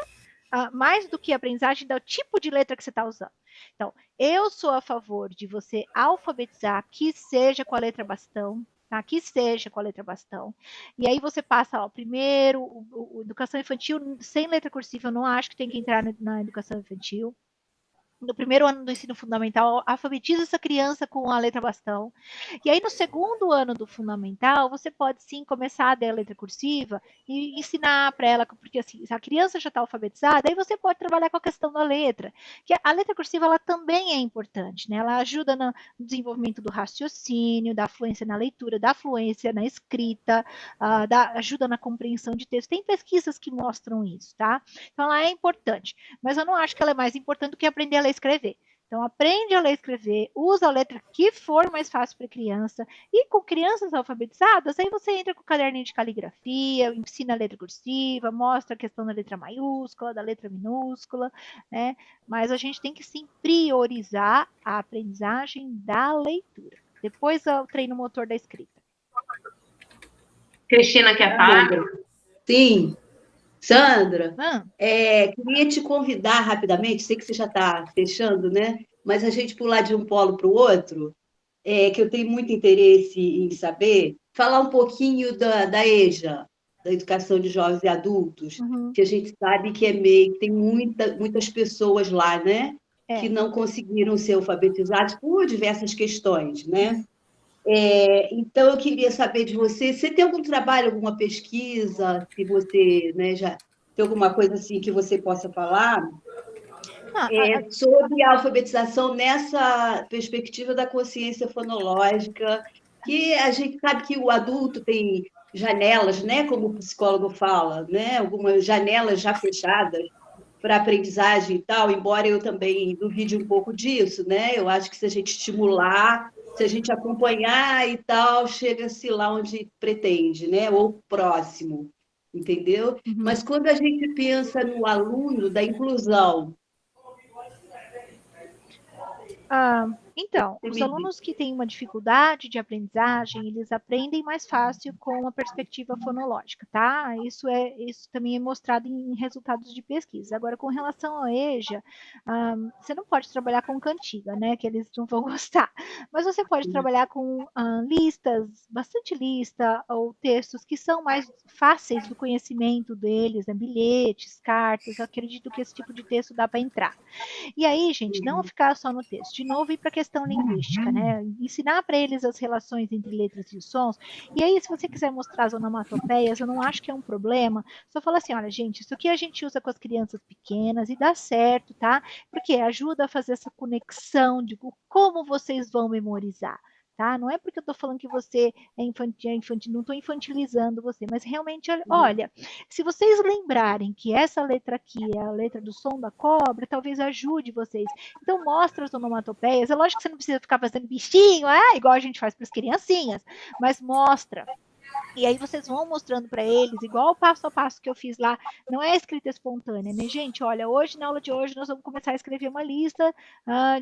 mais do que a aprendizagem do tipo de letra que você está usando. Então, eu sou a favor de você alfabetizar, que seja com a letra bastão, tá? Que seja com a letra bastão. E aí você passa, primeiro, educação infantil sem letra cursiva, eu não acho que tem que entrar na educação infantil. No 1º ano do ensino fundamental, alfabetiza essa criança com a letra bastão. E aí, no 2º ano do fundamental, você pode sim começar a dar a letra cursiva e ensinar para ela, porque assim, se a criança já está alfabetizada, aí você pode trabalhar com a questão da letra. Que a letra cursiva ela também é importante, né? Ela ajuda no desenvolvimento do raciocínio, da fluência na leitura, da fluência na escrita, ajuda na compreensão de texto. Tem pesquisas que mostram isso, tá? Então, ela é importante. Mas eu não acho que ela é mais importante do que aprender a ler e escrever. Então, aprende a ler e escrever, usa a letra que for mais fácil para a criança. E com crianças alfabetizadas, aí você entra com o caderninho de caligrafia, ensina a letra cursiva, mostra a questão da letra maiúscula, da letra minúscula, né? Mas a gente tem que sim priorizar a aprendizagem da leitura. Depois o treino motor da escrita. Cristina, quer falar? Sim. Sandra, queria te convidar rapidamente, sei que você já está fechando, né? Mas a gente pular de um polo para o outro, que eu tenho muito interesse em saber, falar um pouquinho da EJA, da Educação de Jovens e Adultos, que a gente sabe que tem muitas pessoas lá, né? Que não conseguiram ser alfabetizadas por diversas questões, né? Então, eu queria saber de você, você tem algum trabalho, alguma pesquisa, se você, né, já tem alguma coisa assim que você possa falar sobre a alfabetização nessa perspectiva da consciência fonológica, que a gente sabe que o adulto tem janelas, né, como o psicólogo fala, né, algumas janelas já fechadas para aprendizagem e tal, embora eu também duvide um pouco disso, né? Eu acho que se a gente estimular, se a gente acompanhar e tal, chega-se lá onde pretende, né? Ou próximo, entendeu? Mas quando a gente pensa no aluno da inclusão, Então, os alunos que têm uma dificuldade de aprendizagem, eles aprendem mais fácil com a perspectiva fonológica, tá? Isso também é mostrado em resultados de pesquisa. Agora, com relação ao EJA, você não pode trabalhar com cantiga, né? Que eles não vão gostar. Mas você pode trabalhar com listas, bastante lista, ou textos que são mais fáceis do conhecimento deles, né? Bilhetes, cartas. Eu acredito que esse tipo de texto dá para entrar. E aí, gente, não ficar só no texto. De novo, ir para a questão linguística, né? Ensinar para eles as relações entre letras e sons. E aí, se você quiser mostrar as onomatopeias, eu não acho que é um problema. Só fala assim, olha, gente, isso aqui a gente usa com as crianças pequenas e dá certo, tá? Porque ajuda a fazer essa conexão de como vocês vão memorizar. Tá? Não é porque eu estou falando que você é infantil, não estou infantilizando você, mas realmente, olha, se vocês lembrarem que essa letra aqui é a letra do som da cobra, talvez ajude vocês. Então, mostra as onomatopeias. É lógico que você não precisa ficar fazendo bichinho, igual a gente faz para as criancinhas, mas mostra. E aí vocês vão mostrando para eles, igual o passo a passo que eu fiz lá, não é escrita espontânea, né, gente? Olha, hoje, na aula de hoje, nós vamos começar a escrever uma lista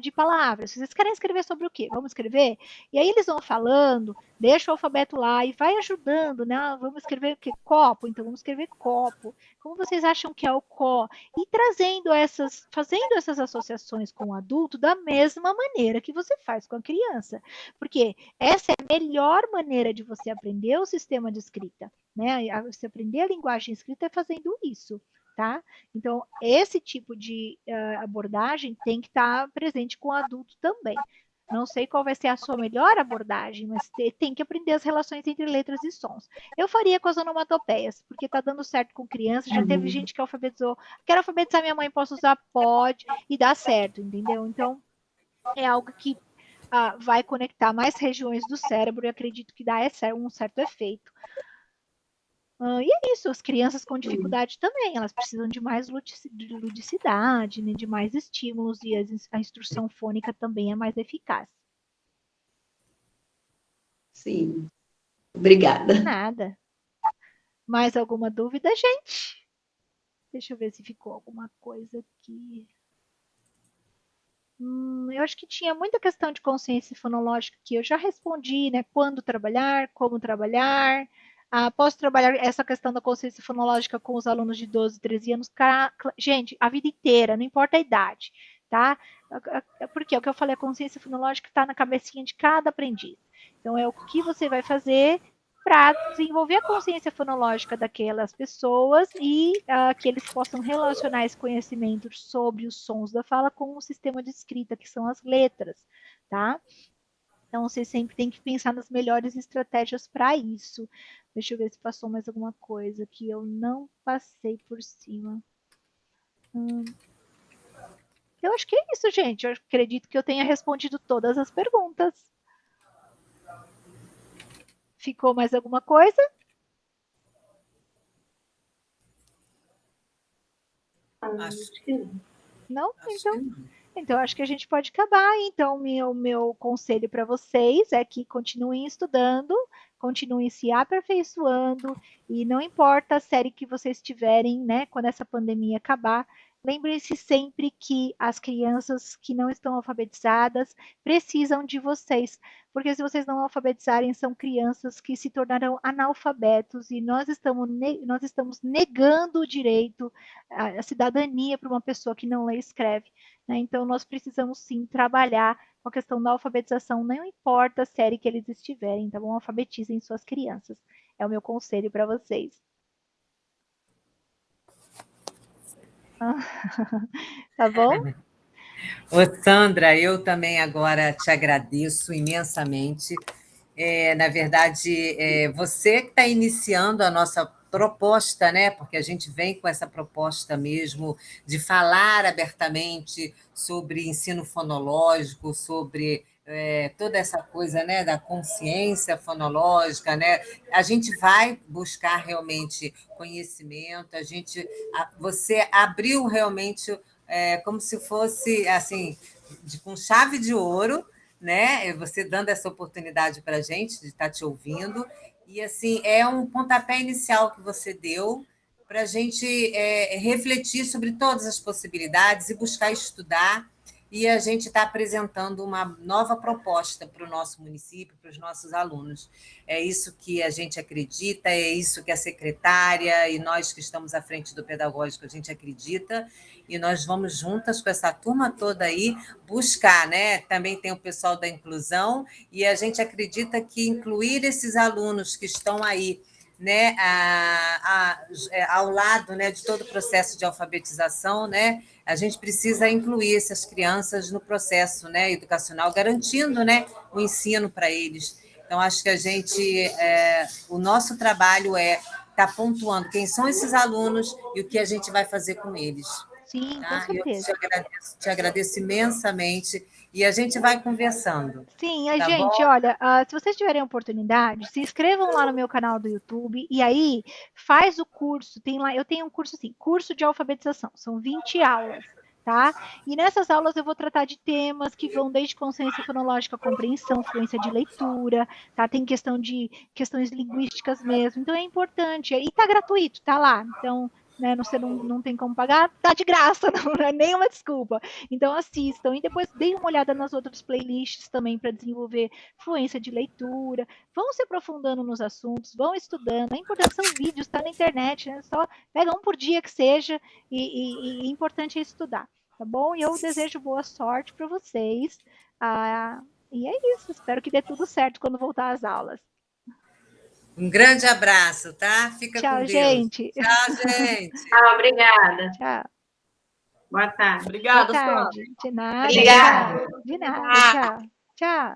de palavras. Vocês querem escrever sobre o quê? Vamos escrever? E aí eles vão falando, deixa o alfabeto lá e vai ajudando, né? Vamos escrever o quê? Copo, então vamos escrever copo. Como vocês acham que é o có? E fazendo essas associações com o adulto da mesma maneira que você faz com a criança. Porque essa é a melhor maneira de você aprender o sistema de escrita, né? Você aprender a linguagem escrita é fazendo isso, tá? Então, esse tipo de abordagem tem que estar presente com o adulto também. Não sei qual vai ser a sua melhor abordagem, mas tem que aprender as relações entre letras e sons. Eu faria com as onomatopeias, porque está dando certo com criança. Já teve gente que alfabetizou. Quero alfabetizar minha mãe, posso usar? Pode, e dá certo, entendeu? Então, é algo que vai conectar mais regiões do cérebro e acredito que dá um certo efeito. E é isso, as crianças com dificuldade também, elas precisam de mais ludicidade, né, de mais estímulos, e a instrução fônica também é mais eficaz. Sim, obrigada. Nada. Mais alguma dúvida, gente? Deixa eu ver se ficou alguma coisa aqui. Eu acho que tinha muita questão de consciência fonológica que eu já respondi, né? Quando trabalhar, como trabalhar. Posso trabalhar essa questão da consciência fonológica com os alunos de 12, 13 anos? Gente, a vida inteira, não importa a idade, tá? Porque é o que eu falei, a consciência fonológica está na cabecinha de cada aprendiz. Então, é o que você vai fazer para desenvolver a consciência fonológica daquelas pessoas e que eles possam relacionar esse conhecimento sobre os sons da fala com o sistema de escrita, que são as letras, tá? Então, você sempre tem que pensar nas melhores estratégias para isso. Deixa eu ver se passou mais alguma coisa que eu não passei por cima. Eu acho que é isso, gente. Eu acredito que eu tenha respondido todas as perguntas. Ficou mais alguma coisa? Acho que não. Então, acho que a gente pode acabar. Então, meu conselho para vocês é que continuem estudando, continuem se aperfeiçoando, e não importa a série que vocês tiverem, né, quando essa pandemia acabar, lembrem-se sempre que as crianças que não estão alfabetizadas precisam de vocês, porque se vocês não alfabetizarem, são crianças que se tornarão analfabetos, e nós estamos negando o direito, a cidadania para uma pessoa que não lê e escreve. Né? Então, nós precisamos sim trabalhar com a questão da alfabetização, não importa a série que eles estiverem, tá bom? Alfabetizem suas crianças. É o meu conselho para vocês. Tá bom? Ô, Sandra, eu também agora te agradeço imensamente. Na verdade, você que está iniciando a nossa proposta, né? Porque a gente vem com essa proposta mesmo de falar abertamente sobre ensino fonológico, sobre toda essa coisa, né, da consciência fonológica, né? A gente vai buscar realmente conhecimento, você abriu realmente como se fosse assim, com chave de ouro, né? Você dando essa oportunidade para a gente de estar te ouvindo. E assim, é um pontapé inicial que você deu para a gente refletir sobre todas as possibilidades e buscar estudar e a gente está apresentando uma nova proposta para o nosso município, para os nossos alunos. É isso que a gente acredita, é isso que a secretária e nós que estamos à frente do pedagógico, a gente acredita, e nós vamos juntas com essa turma toda aí buscar, né? Também tem o pessoal da inclusão, e a gente acredita que incluir esses alunos que estão aí, né, ao lado, né, de todo o processo de alfabetização, né, a gente precisa incluir essas crianças no processo, né, educacional, garantindo, né, o ensino para eles. Então, acho que o nosso trabalho é estar pontuando quem são esses alunos e o que a gente vai fazer com eles. Sim, Tá? com certeza. Eu te agradeço imensamente e a gente vai conversando. Sim, tá gente, bom? olha, se vocês tiverem oportunidade, se inscrevam lá no meu canal do YouTube e aí faz o curso. Tem lá, eu tenho um curso assim, curso de alfabetização, são 20 aulas, tá? E nessas aulas eu vou tratar de temas que vão desde consciência fonológica, compreensão, fluência de leitura, tá? Tem questões linguísticas mesmo, então é importante. E tá gratuito, tá lá. Então, né, você não tem como pagar, tá de graça, não é nenhuma desculpa. Então assistam e depois deem uma olhada nas outras playlists também para desenvolver fluência de leitura. Vão se aprofundando nos assuntos, vão estudando. É importante, são vídeos, está na internet, né? Só pega um por dia que seja e importante é estudar, tá bom? E eu desejo boa sorte para vocês. E é isso, espero que dê tudo certo quando voltar às aulas. Um grande abraço, tá? Fica Tchau, com Deus. gente. Tchau, gente. Obrigada. Tchau. Boa tarde. Obrigada, Boa tarde. De nada. Obrigada. De nada. Tchau. Tchau.